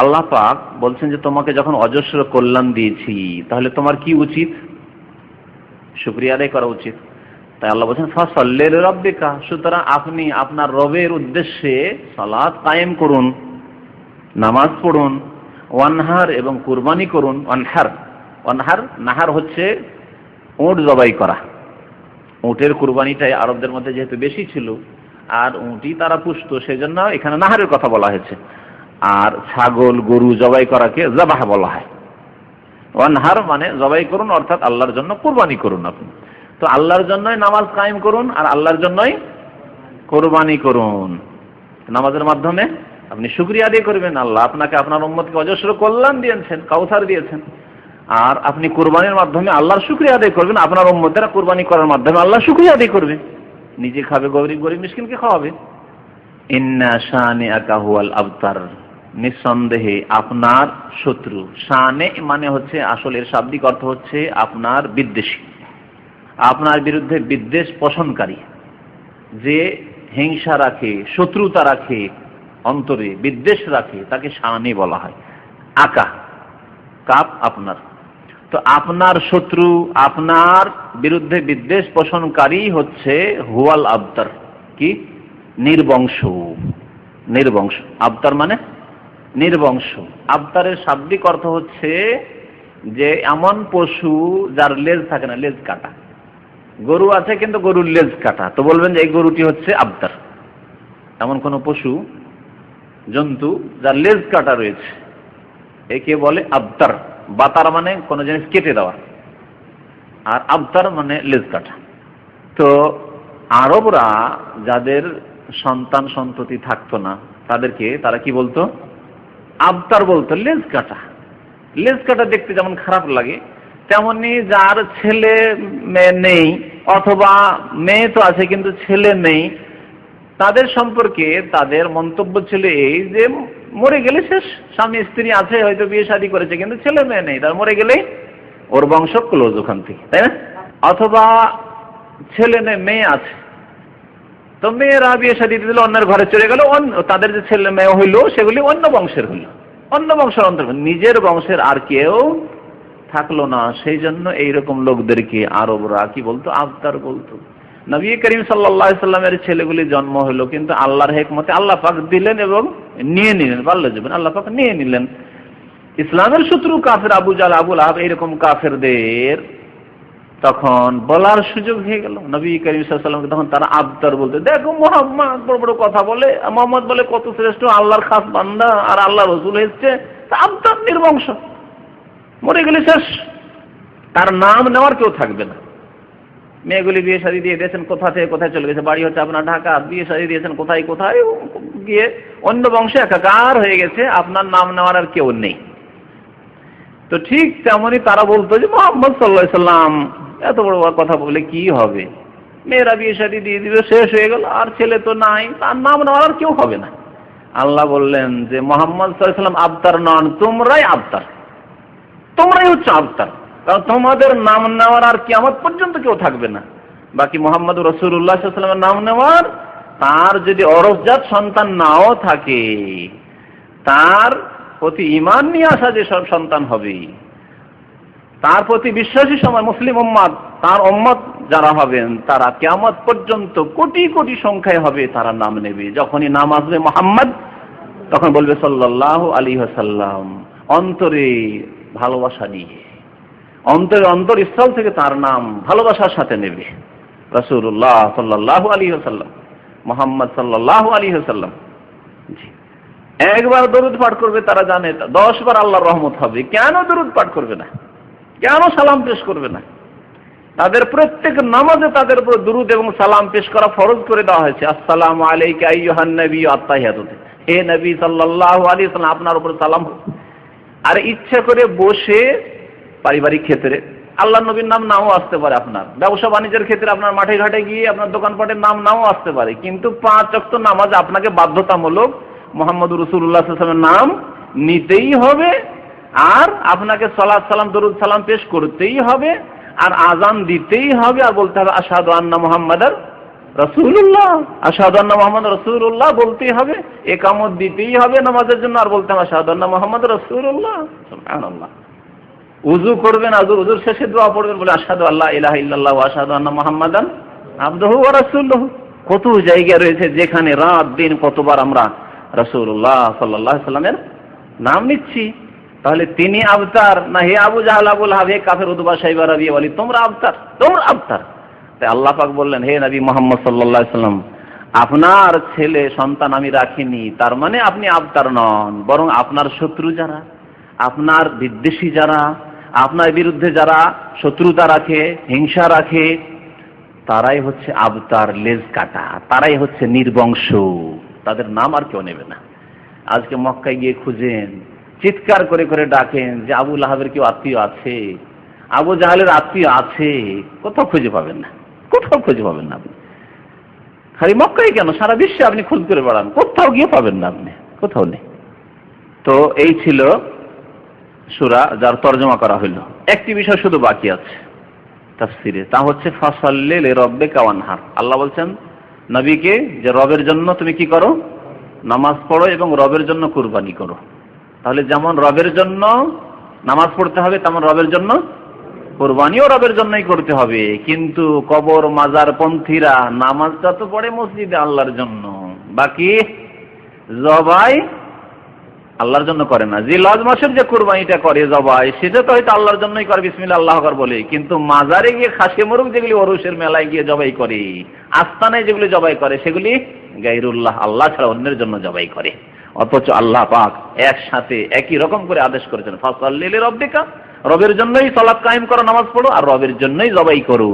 আল্লাহ পাক বলছেন যে তোমাকে যখন অজস্র কল্যাণ দিয়েছি, তাহলে তোমার কি উচিত? শুকরিয়া আদায় করা উচিত। তাই আল্লাহ বলছেন, ফাসাল্লি লিরাব্বিকা, সুতরাং আপনি আপনার রবের উদ্দেশ্যে সালাত কায়েম করুন, নামাজ পড়ুন, ওয়ানহার, এবং কুরবানি করুন। ওয়ানহার, নাহার হচ্ছে উট জবাই করা। উটের কুরবানিটাই আরবদের মধ্যে যেহেতু বেশি ছিল, আর উটই তারা পুষতো, সেজন্য এখানে নাহারের কথা বলা হয়েছে। আর ছাগল, গরু জবাই করাকে যাবাহ বলা হয়। ওয়ানহার মানে জবাই করুন, অর্থাৎ আল্লাহর জন্য কুরবানি করুন আপনি। তো আল্লাহর জন্যই নামাজ কায়েম করুন, আর আল্লাহর জন্যই কুরবানি করুন। নামাজের মাধ্যমে আপনি শুকরিয়া আদায় করবেন, আল্লাহ আপনাকে, আপনার উম্মতকে অজস্র কল্যাণ দিয়েছেন, কাউসার দিয়েছেন। আর আপনি কুরবানির মাধ্যমে আল্লাহর শুকরিয়া আদায় করবেন, আপনার উম্মতেরা কুরবানি করার মাধ্যমে আল্লাহর শুকরিয়া আদায় করবে, নিজে খাবে, গরিব মিসকিনকে খাওয়াবে। ইন্না শানিআকা হুয়াল আবতার, নিঃসন্দেহে আপনার শত্রু। শানে মানে হচ্ছে, আসলে এর শাব্দিক অর্থ হচ্ছে আপনার বিদ্বেষী, আপনার বিরুদ্ধে বিদ্বেষ পোষণকারী, যে হিংসা রাখে, শত্রুতা রাখে, অন্তরে বিদ্বেষ রাখে, তাকে শানি বলা হয়। আকা, কাপ আপনার। তো আপনার শত্রু, আপনার বিরুদ্ধে বিদ্বেষ পোষণকারী হচ্ছে হুয়াল আবতার, কি? নির্বংশ। নির্বংশ, আবতার মানে নির্বংশ। আবতারের শাব্দিক অর্থ হচ্ছে যে এমন পশু যার লেজ থাকে না, লেজ কাটা। গরু আছে কিন্তু গরুর লেজ কাটা, তো বলবেন যে এই গরুটি হচ্ছে আবতার। এমন কোন পশু, জন্তু যার লেজ কাটা রয়েছে, একে বলে আবতার। বাতার মানে কোন জিনিস কেটে দেওয়া, আর আবতার মানে লেজ কাটা। তো আরবরা যাদের সন্তান সন্ততি থাকতো না, তাদেরকে তারা কি বলতো? আবতার বলতো, লেজ কাটা। লেজ কাটা দেখতে যেমন খারাপ লাগে, তেমনি যার ছেলে মেয়ে নেই, অথবা মেয়ে তো আছে কিন্তু ছেলে নেই, তাদের সম্পর্কে তাদের মন্তব্য ছিল এই যে মরে গেলে শেষ। স্বামী স্ত্রী আছে, হয়তো বিয়ে শাদী করেছে, কিন্তু ছেলে মেয়ে নেই, তার মরে গেলেই ওর বংশ ক্লোজ ওখান থেকে, তাই না? অথবা ছেলে নেই, মেয়ে আছে, তো মেয়েরা বিয়ে শাদী দিল, অন্যের ঘরে চলে গেল, তাদের যে ছেলে মেয়ে হইলো সেগুলি অন্য বংশের হইল, অন্য বংশের অন্তর্গত, নিজের বংশের আর কেউ থাকলো না। সেই জন্য এইরকম লোকদেরকে আরবরা কি বলতো? আবতার বলতো। নবী করিম সাল্লাল্লাহু আলাইহি সাল্লামের ছেলেগুলি জন্ম হলো, কিন্তু আল্লাহর হিকমতে আল্লাহ পাক দিলেন এবং নিয়ে নিলেন, বাল্য জীবন আল্লাহ পাক নিয়ে নিলেন। ইসলামের শত্রু কাফের আবু জাহল, আবু লাহাব, এইরকম কাফেরদের তখন বলার সুযোগ হয়ে গেল নবী করিম সাল্লাল্লাহু আলাইহি সাল্লামকে, তখন তারা আবতার বলতে। দেখো মুহাম্মদ বড় বড় কথা বলে, মুহাম্মদ বলে কত শ্রেষ্ঠ, আল্লাহর খাস বান্দা, আর আল্লাহ রাসূল হচ্ছে আবতার, নির্বংশ, মরে গেলে শেষ, তার নাম নেওয়ার কেউ থাকবে না। মেয়েগুলি বিয়ে শাদী দিয়ে দিয়েছেন, কোথা থেকে কোথায় চলে গেছে, বাড়ি হচ্ছে আপনার ঢাকা, বিয়ে শাদী দিয়েছেন কোথায় কোথায় গিয়ে অন্য বংশে একাকার হয়ে গেছে, আপনার নাম নেওয়ার আর কেউ নেই। তো ঠিক তেমনই তারা বলতো যে মুহাম্মদ সাল্লাল্লাহু আলাইহি সাল্লাম এত বড় কথা বলে কি হবে, মেয়েরা বিয়ে শাদী দিয়ে দিবে, শেষ হয়ে গেল, আর ছেলে তো নাই, তার নাম নেওয়ার আর কেউ হবে না। আল্লাহ বললেন যে মুহাম্মদ সাল্লাল্লাহু আলাইহি সাল্লাম আবতার নন, তোমরাই আবতার, তোমরাই হচ্ছে আবতার, কারণ তোমাদের নাম নেওয়ার আর কিয়ামত পর্যন্ত কেউ থাকবে না। বাকি মুহাম্মদ রাসূলুল্লাহ সাল্লাল্লাহু আলাইহি ওয়াসাল্লামের নাম নেওয়ার, তার যদি অরসজাত সন্তান নাও থাকে, তার প্রতি ঈমান নিয়ে আসা যে সব সন্তান হবে, তার প্রতি বিশ্বাসী সময় মুসলিম উম্মাত, তার উম্মত যারা হবেন, তারা কিয়ামত পর্যন্ত কোটি কোটি সংখ্যায় হবে, তারা নাম নেবে। যখনই নাম আসবে মুহাম্মদ, তখন বলবে সাল্লাল্লাহু আলাইহি ওয়াসাল্লাম, অন্তরে ভালোবাসা নিয়ে, অন্তরস্থল থেকে তার নাম ভালোবাসার সাথে নেবে। রাসূলুল্লাহ সাল্লাল্লাহু আলাইহি ওয়াসাল্লাম, মুহাম্মদ সাল্লাল্লাহু আলাইহি ওয়াসাল্লাম। একবার দরুদ পাঠ করবে, তারা জানে 10 বার আল্লাহর রহমত হবে। কেন দরুদ পাঠ করবে না? কেন সালাম পেশ করবে না? তাদের প্রত্যেক নামাজে তাদের উপর দরুদ এবং সালাম পেশ করা ফরজ করে দেওয়া হয়েছে। আসসালামু আলাইকা আইয়ুহান নবী আত-তাহিয়াতু, হে নবী সাল্লাল্লাহু আলাইহি ওয়াসাল্লাম, আপনার উপর সালাম। আর ইচ্ছা করে বসে পারিবারিক ক্ষেত্রে আল্লাহ নবীর নাম নাও আসতে পারে, আপনার ব্যবসা বাণিজ্যের ক্ষেত্রে, আপনার মাঠে ঘাটে গিয়ে আপনার দোকানপাটের নাম নাও আসতে পারে, কিন্তু 5 ওয়াক্ত নামাজ আপনাকে বাধ্যতামূলক মুহাম্মদুর রাসূলুল্লাহ সাল্লাল্লাহু আলাইহি ওয়াসাল্লামের নাম নিতেই হবে, আর আপনাকে সালাত সালাম দরুদ সালাম পেশ করতেই হবে, আর আযান দিতেই হবে, আর বলতে হবে আশহাদু আন্না মুহাম্মাদার রাসূলুল্লাহ, আশহাদু আন্না মুহাম্মাদার রাসূলুল্লাহ বলতেই হবে, ইকামত দিতেই হবে নামাজের জন্য, আর বলতে হবে আশহাদু আন্না মুহাম্মাদার রাসূলুল্লাহ। সুবহানাল্লাহ। ওযু করবেন, ওযুর শেষে দোয়া পড়বেন, বলে আশহাদু আল্লা ইলাহা ইল্লাল্লাহ ওয়া আশহাদু আন্না মুহাম্মাদান আবদুহু ওয়া রাসূলুহু। কত জায়গা রয়েছে যেখানে রাত দিন কতবার আমরা রাসূলুল্লাহ সাল্লাল্লাহু আলাইহি সাল্লামের নাম নিচ্ছি। তাহলে তিনি আবতার না? হে আবু জাহল, আবু লাহাব, হে কাফের, উতবা, শাইবা, রাবিয়া, ওয়ালিদ, তোমরা আবতার, তোমরা আবতার। তাই আল্লাহ পাক বললেন, হে নবী মুহাম্মদ সাল্লাল্লাহু আলাইহি সাল্লাম, আপনার ছেলে সন্তান আমি রাখিনি, তার মানে আপনি আবতার নন, বরং আপনার শত্রু যারা, আপনার বিদ্বেষী যারা, আপনার বিরুদ্ধে যারা শত্রুতা রাখে, হিংসা রাখে, তারাই হচ্ছে আবতার, লেজ কাটা, তারাই হচ্ছে নির্বংশ, তাদের নাম আর কেউ নেবে না। আজকে মক্কায় গিয়ে খুঁজেন, চিৎকার করে করে ডাকেন যে আবু লাহাবের কেউ আত্মীয় আছে, আবু জাহালের আত্মীয় আছে, কোথাও খুঁজে পাবেন না, কোথাও খুঁজে পাবেন না আপনি। খালি মক্কায় কেন, সারা বিশ্বে আপনি খোঁজ করে বেড়ান, কোথাও গিয়ে পাবেন না আপনি, কোথাও নেই। তো এই ছিল সূরা, যার তরজমা করা হইল। একটি বিষয় শুধু বাকি আছে তাফসীরে, তা হচ্ছে ফাসাল্লি লিরাব্বিকা ওয়ানহার। আল্লাহ বলছেন নবীকে যে রবের জন্য তুমি কি করো, নামাজ পড়ো এবং রবের জন্য কুরবানি করো। তাহলে যেমন রবের জন্য নামাজ পড়তে হবে, তেমন রবের জন্য কুরবানিও রবের জন্যই করতে হবে। কিন্তু কবর মাজার পন্থীরা নামাজটা তো পড়ে মসজিদে আল্লাহর জন্য, বাকি জবাই আল্লাহর জন্য করে না। যে লজ মাসের যে কুরবানিটা করে জবাই, সেটা তো হয়তো আল্লাহর জন্যই করে বিসমিল্লাহ আল্লাহু আকবার বলে। কিন্তু মাজারে গিয়ে খাসি মুরগ যেগুলি ওরসের মেলায় গিয়ে জবাই করে, আস্তানায় যেগুলি জবাই করে, সেগুলি গায়রুল্লাহ, আল্লাহ ছাড়া অন্যের জন্য জবাই করে। অথচ আল্লাহ পাক একসাথে একই রকম করে আদেশ করেছেন, ফাসাল্লি লিরাব্বিকা, রবের জন্যই সালাত কায়েম করো, নামাজ পড়ো, আর রবের জন্যই জবাই করো।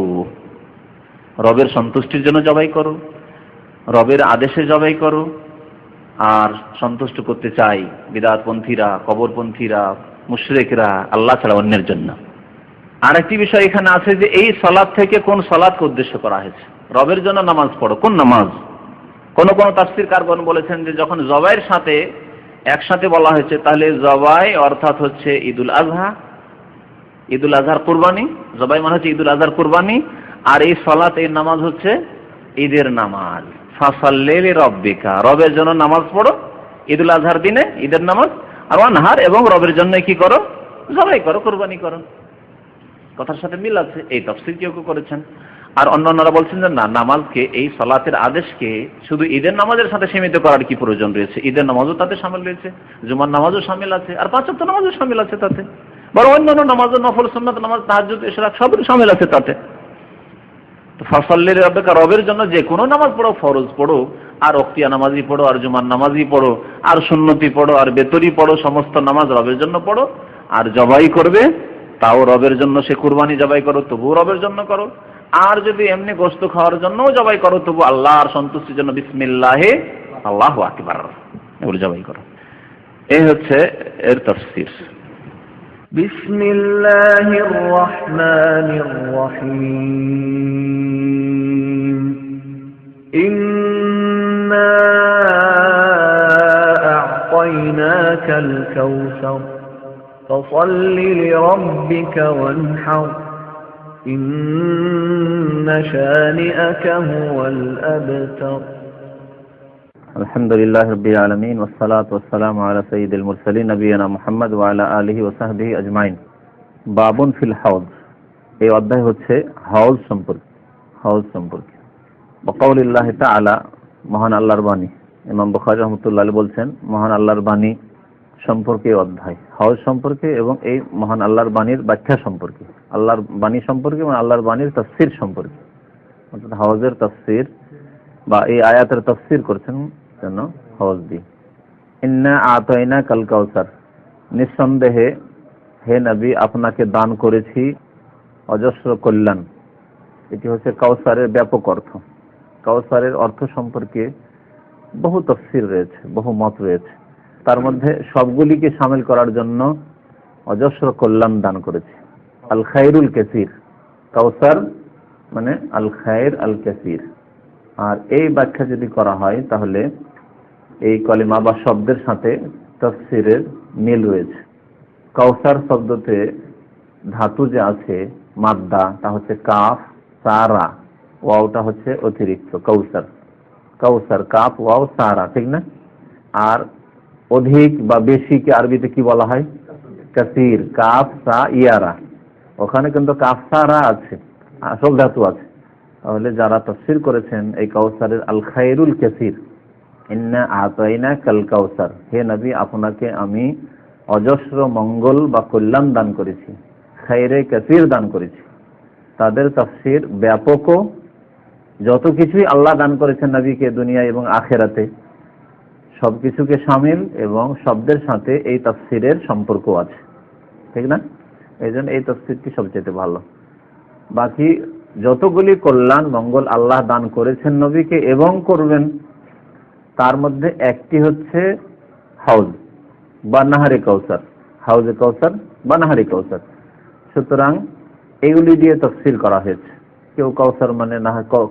রবের সন্তুষ্টির জন্য জবাই করো, রবের আদেশে জবাই করো। আর সন্তুষ্ট করতে চাই বিদআতপন্থীরা, কবরপন্থীরা, মুশরিকরা আল্লাহ ছাড়া অন্যের জন্য। আরেকটি বিষয় এখানে আছে যে এই সালাত থেকে কোন সালাতকে উদ্দেশ্য করা হয়েছে। রবের জন্য নামাজ পড়ো, কোন নামাজ? কোন কোন তাফসীরকারগণ বলেছেন যে যখন জবাইয়ের সাথে একসাথে বলা হয়েছে, তাহলে জবাই অর্থাৎ হচ্ছে ঈদুল আজহা, ঈদুল আজহার কুরবানি। জবাই মানে হচ্ছে ঈদুল আজহার কুরবানি, আর এই সালাত, এই নামাজ হচ্ছে ঈদের নামাজ। ফাসাল্লি লিরাব্বিকা, রবের জন্য নামাজ পড়ো ঈদুল আজহার দিনে, ঈদের নামাজ। আর ওয়ানহার, এবং রবের জন্য কি করো, জবাই করো, কুরবানি করো। কথার সাথে মিল আছে, এই তাফসীর কেউ কেউ করেছেন। আর অন্যান্যরা বলছেন যে না, নামাজকে, এই সালাতের আদেশকে শুধু ঈদের নামাজের সাথে সীমিত করার কি প্রয়োজন রয়েছে? ঈদের নামাজও তাতে শামিল রয়েছে, জুমার নামাজও শামিল আছে, আর 5 ওয়াক্ত নামাজও শামিল আছে তাতে, বরং অন্যান্য নামাজও, নফল সুন্নাত নামাজ, তাহাজ্জুদ, ইশরাক সবই শামিল আছে তাতে। তো ফাসাল্লি লিরাব্বিকা, রবের জন্য যে কোনো নামাজ পড়ো, ফরজ পড়ো, আর ওক্তিয়া নামাজই পড়ো, আর জুমার নামাজই পড়ো, আর সুন্নতি পড়ো, আর বেতরি পড়ো, সমস্ত নামাজ রবের জন্য পড়ো। আর জবাই করবে তাও রবের জন্য, সে কুরবানি জবাই করো তবুও রবের জন্য করো। আর যদি এমনি গোশত খাওয়ার জন্যও জবাই করো, তবু আল্লাহর সন্তুষ্টির জন্য বিসমিল্লাহে আল্লাহু আকবার এগুলো জবাই করো। এই হচ্ছে এর তাফসীর। বিসমিল্লাহির রহমানির রহিম। ইন্না আ'তাইনাকাল কাউসার ফাসাল্লি লিরাব্বিকা ওয়ানহার ইন্না শানিআকা হুয়াল আবতার। আলহামদুলিল্লাহ রাব্বিল আলামিন, ওয়াসসালাতু ওয়াসসালামু আলা সাইয়্যিদিল মুরসালিন নবিয়িনা মুহাম্মদ ওয়া আলা আলিহি ওয়া সাহবিহি আজমাইন। বাবুন ফিল হাউজ, এই অধ্যায় হচ্ছে হাউজ সম্পর্কে। হাউজ সম্পর্কে ওয়াকাউলিল্লাহি তাআলা, মহান আল্লাহর বাণী। ইমাম বুখারী রাহমাতুল্লাহ আলাইহি বলছেন মহান আল্লাহর বাণী সম্পর্কে অধ্যায়, হাউজ সম্পর্কে এবং এই মহান আল্লাহর বাণীর ব্যাখ্যা সম্পর্কে, আল্লাহর বাণী সম্পর্কে এবং আল্লাহর বাণীর তাফসীর সম্পর্কে। অর্থাৎ হাউজের তাফসীর বা এই আয়াতের তাফসীর করছেন জন্য হাউজ দি। ইন্না আ'তাইনাকাল কাউসার, নিঃসন্দেহে হে নবী আপনাকে দান করেছি অজস্র কল্যাণ। এটি হচ্ছে কাউসারের ব্যাপক অর্থ। কাউসারের অর্থ সম্পর্কে বহু তাফসীর রয়েছে, বহু মত রয়েছে। তার মধ্যে সবগুলিকে শামিল করার জন্য অজস্র কল্যাণ দান করেছে। আল খায়রুল কাসীর, কাউসার মানে আল খায়র আল কাসীর। আর এই ব্যাখ্যা যদি করা হয় তাহলে এই কলিমা বা শব্দের সাথে তাফসীরের মিল রয়েছে। কাউসার শব্দতে ধাতু যে আছে মাদ্দা, তা হচ্ছে কাফ সারা, ওয়াওটা হচ্ছে অতিরিক্ত। কাউসার, কাউসার কাফ ওয়াও সারা, ঠিক না? আর অধিক বা বেশিকে আরবিতে কি বলা হয়? কাসীর, কাফ সা ইয়ারা। ওখানে কিন্তু কাফ সারা আছে, আসল ধাতু আছে। তাহলে যারা তাফসীর করেছেন এই কাউসারের আল খায়রুল কাসীর, ইন্না আ'তাইনাকাল কাউসার, হে নবী আপনাকে আমি অজস্র মঙ্গল বা কল্যাণ দান করেছি, খায়রে কাসীর দান করেছি। তাদের তাফসীর ব্যাপকও, যত কিছুই আল্লাহ দান করেছেন নবীকে দুনিয়া এবং আখিরাতে সবকিছুকে শামিল, এবং শব্দের সাথে এই তাফসীরের সম্পর্ক আছে, ঠিক না? এইজন্য এই তাফসীরটি সবচেয়ে ভালো। বাকি যতগুলি কল্যাণ মঙ্গল আল্লাহ দান করেছেন নবীকে এবং করবেন, তার মধ্যে একটি হচ্ছে হাউজ বা নাহারে কাউসার, হাউজে কাউসার বা নাহারে কাউসার। সুতরাং এগুলি দিয়ে তাফসীর করা হয়েছে। কেউ কাউসার মানে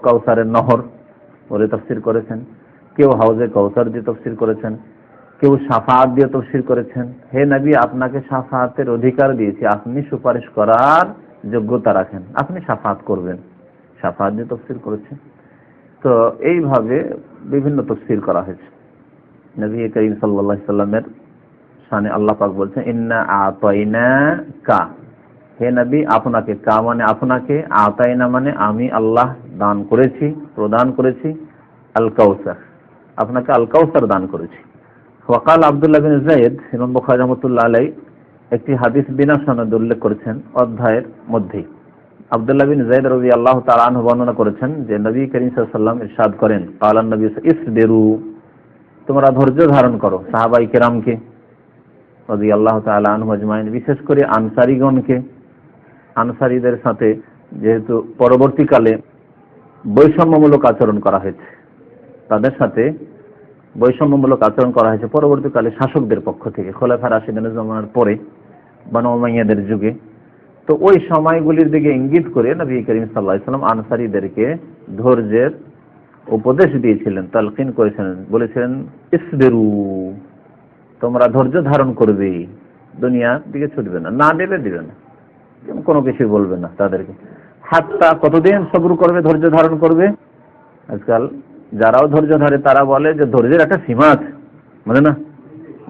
কাউসারের নহর বলে তাফসীর করেছেন, কেউ হাউজে কাউসার দিয়ে তাফসীর করেছেন, কেউ শাফাআত দিয়ে তাফসীর করেছেন। হে নবী আপনাকে শাফাআতের অধিকার দিয়েছি, আপনি সুপারিশ করার যোগ্যতা রাখেন, আপনি শাফাআত করবেন, শাফাআত দিয়ে তাফসীর করেছেন। তো এইভাবে বিভিন্ন তাফসীর করা হয়েছে। নবী করিম সাল্লাল্লাহু আলাইহি সাল্লামের শানে আল্লাহ পাক বলছেন ইন্না আতাইনাকা, হে নবী আপনাকে, কা মানে আপনাকে, আতাইনা মানে আমি আল্লাহ দান করেছি, প্রদান করেছি, আল কাউসার আপনাকে আল কাউসার দান করেছি। ওয়াকাল আব্দুল্লাহ বিন যায়েদ, ইমাম বুখারী রাহমাতুল্লাহ আলাইহি একটি হাদিস বিনা সনদ উল্লেখ করেছেন অধ্যায়ের মধ্যেই। আব্দুল্লাহ বিন যায়েদ রাদিয়াল্লাহু তাআলা আনহু বর্ণনা করেছেন যে নবী করিম সাল্লাল্লাহু আলাইহি ওয়াসাল্লাম ইরশাদ করেন, ক্বালান নবী ইসবিরু, তোমরা ধৈর্য ধারণ করো। সাহাবায়ে কেরামকে রাদিয়াল্লাহু তাআলা আনহু আজমাইন, বিশেষ করে আনসারীগণকে, আনসারীদের সাথে যেহেতু পরবর্তীকালে বৈষম্যমূলক আচরণ করা হয়েছে, তাদের সাথে বৈষম্যমূলক আচরণ করা হয়েছে পরবর্তীকালে শাসকদের পক্ষ থেকে, খোলাফা রাশিদিনের জামানার পরে বনু উমাইয়াদের যুগে। তো ওই সময়গুলির দিকে ইঙ্গিত করে নবী করিম সাল্লাল্লাহু আলাইহি ওয়াসাল্লাম আনসারীদেরকে ধৈর্যের উপদেশ দিয়েছিলেন, তালকিন করেছিলেন, বলেছিলেন ইসবিরু, তোমরা ধৈর্য ধারণ করবে, দুনিয়ার দিকে ছুটবে না, না দেবে দিবে না, কোনো কিছু বলবে না তাদেরকে। হাত্তা, কতদিন সবর করবে, ধৈর্য ধারণ করবে? আজকাল যারাও ধৈর্য ধরে তারা বলে যে ধৈর্যের একটা সীমা আছে, মানে না,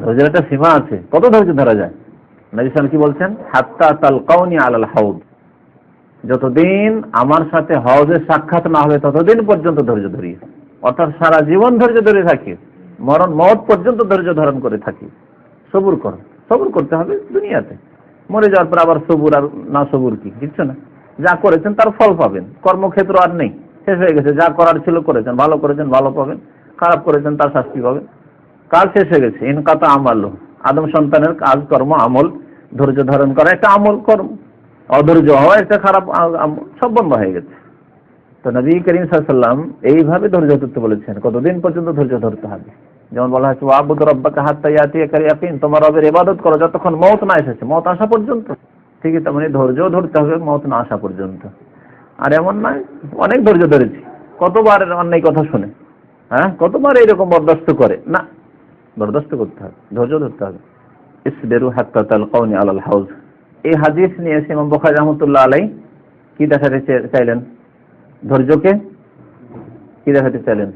ধৈর্যের একটা সীমা আছে, কত ধৈর্য ধরা যায়? নবী সাল্লাল্লাহু আলাইহি ওয়াসাল্লাম কি বলছেন? হাত্তা তালকাউনি আলাল হাউদ, যতদিন আমার সাথে হাউজে সাক্ষাৎ না হবে ততদিন পর্যন্ত ধৈর্য ধরি, অর্থাৎ সারা জীবন ধৈর্য ধরে থাকি, মরণ মওত পর্যন্ত ধৈর্য ধারণ করে থাকি। সবুর করো, সবুর করতে হবে দুনিয়াতে, মরে যাওয়ার পর আবার সবুর আর না সবুর কি কিছু না, যা করেছেন তার ফল পাবেন, কর্মক্ষেত্র আর নেই, শেষ হয়ে গেছে, যা করার ছিল করেছেন, ভালো করেছেন ভালো পাবেন, খারাপ করেছেন তার শাস্তি পাবেন, কাজ শেষ হয়ে গেছে। ইনকাতা আমাল, আদম সন্তানের কাজ কর্ম আমল, ধৈর্য ধারণ করা একটা আমল কর্ম, অধৈর্য হওয়া একটা খারাপ সব বন্ধ হয়ে গেছে। তো নবী করিম সাল্লাল্লাহু আলাইহি ওয়াসাল্লাম এইভাবে ধৈর্য ধরতে বলেছেন, কতদিন পর্যন্ত ধৈর্য ধরতে হবে? যেমন বলা হয়েছে ওয়াবুদ রাব্বাকা হাত্তা ইয়াতিয়াকাল ইয়াকিন, তোমার রবের ইবাদত করো যতক্ষণ মওত না এসেছে, মওত আসা পর্যন্ত। ঠিক আছে, মানে ধৈর্য ধরতে হবে মওত না আসা পর্যন্ত। আর এমন নয় অনেক ধৈর্য ধরেছি, কতবার অন্যায় কথা শুনে, হ্যাঁ, কতবার এইরকম বরদাস্ত করে, না, বরদাস্ত করতে হবে, ধৈর্য ধরতে হবে। ইসবিরু হাত্তা তালকাউনি আলাল হাউজ, এই হাদিস নিয়ে ইমাম বুখারী রাহমাতুল্লাহ আলাইহি কি দেখাতে চাইলেন? ধৈর্যকে কি দেখাতে চাইলেন?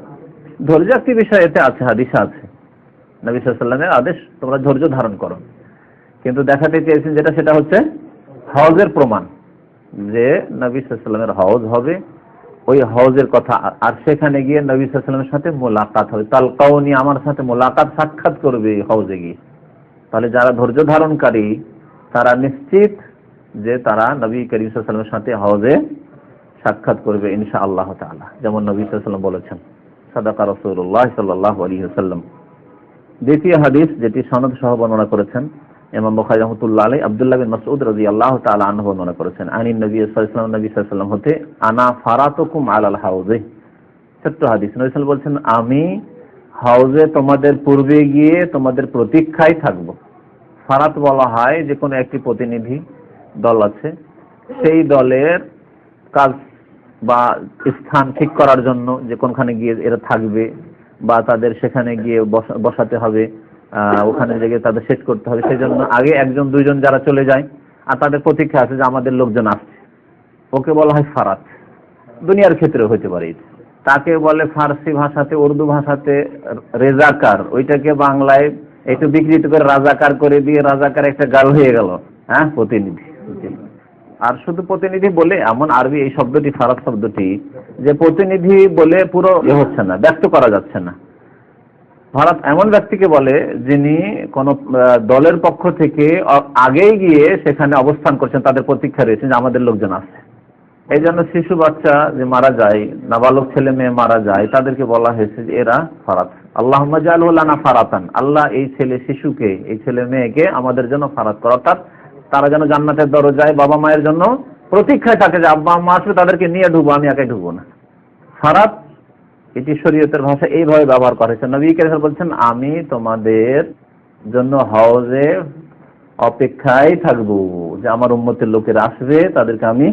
ধৈর্য একটি বিষয় এতে আছে, হাদিসে আছে, নবী সাল্লাল্লাহু আলাইহি ওয়াসাল্লামের আদেশ তোমরা ধৈর্য ধারণ করো, কিন্তু দেখাতে চেয়েছেন যেটা সেটা হচ্ছে হজের প্রমাণ, যে নবী সাল্লাল্লাহু আলাইহি ওয়াসাল্লামের হজ হবে, ওই হজের কথা, আর সেখানে গিয়ে নবী সাল্লাল্লাহু আলাইহি ওয়াসাল্লামের সাথে মোলাকাত হবে, তালকাউনি আমার সাথে মোলাকাত, সাক্ষাৎ করবে হজে গিয়ে। তাহলে যারা ধৈর্য ধারণকারী তারা নিশ্চিত যে তারা নবী করিম সাল্লাল্লাহু আলাইহি ওয়াসাল্লামের সাথে হজে সাক্ষাৎ করবে ইনশাআল্লাহ তাআলা, যেমন নবী সাল্লাল্লাহু আলাইহি ওয়াসাল্লাম বলেছেন, সাদাকা রাসূলুল্লাহ সাল্লাল্লাহু আলাইহি ওয়াসাল্লাম। দ্বিতীয় হাদিস যেটি সনদ সহ বর্ণনা করেছেন ইমাম বুখারী রাহমাতুল্লাহ আলাইহি, আব্দুল্লাহ বিন মাসউদ রাদিয়াল্লাহু তাআলা আনহু বর্ণনা করেছেন, আনিন নবী সাল্লাল্লাহু আলাইহি ওয়াসাল্লাম, নবী সাল্লাল্লাহু আলাইহি ওয়াসাল্লাম হতে, আনা ফারাতুকুম আলাল হাউজে, ছোট্ট হাদিস, নবী সাল্লাল্লাহু আলাইহি ওয়াসাল্লাম বলছেন আমি হাউজে তোমাদের পূর্বে গিয়ে তোমাদের প্রতীক্ষায় থাকবো। ফারাত বলা হয় যে কোনো একটি প্রতিনিধি দল আছে, সেই দলের কাজ বা স্থান ঠিক করার জন্য যে কোনখানে গিয়ে এরা থাকবে বা তাদের সেখানে গিয়ে বসাতে হবে, ওখানে গিয়ে তাদের সেট করতে হবে, সেই জন্য আগে একজন দুইজন যারা চলে যায় আর তাদের প্রতীক্ষা আছে যে আমাদের লোকজন আসছে, ওকে বলা হয় ফারাত। দুনিয়ার ক্ষেত্রে হইতে পারে, তাকে বলে ফার্সি ভাষাতে, উর্দু ভাষাতে রেজাকার, ওইটাকে বাংলায় একটু বিকৃত করে রাজাকার করে দিয়ে রাজাকার একটা গাল হয়ে গেল, হ্যাঁ, প্রতিনিধি। আর শুধু প্রতিনিধি বলে এমন আরবি এই শব্দটি, ফারাত শব্দটি, যে প্রতিনিধি বলে পুরো হচ্ছে না, ব্যক্ত করা যাচ্ছে না। ফারাত এমন ব্যক্তিকে বলে যিনি কোন দলের পক্ষ থেকে আগেই গিয়ে সেখানে অবস্থান করছেন, তাদের প্রতীক্ষা রয়েছে যে আমাদের লোকজন আসছে। এই জন্য শিশু বাচ্চা যে মারা যায়, নাবালক ছেলে মেয়ে মারা যায়, তাদেরকে বলা হয়েছে যে এরা ফারাত। আল্লাহুম্মা জাআলহু লানা ফারাতান, আল্লাহ এই ছেলে শিশুকে, এই ছেলে মেয়েকে আমাদের জন্য ফারাত কর, অর্থাৎ তারা যেন জান্নাতের দরজায় বাবা মায়ের জন্য প্রতীক্ষায় থাকে যে আব্বা আম্মা আসবে, তাদেরকে নিয়ে ঢুকবো, আমি একাই ঢুকবো না। ফারাত এটি শরীয়তের ভাষা এইভাবে ব্যবহার করা হয়েছে। নবী কারীম বলছেন আমি তোমাদের জন্য হজে অপেক্ষায় থাকবো, যে আমার উম্মতের লোকেরা আসবে, তাদেরকে আমি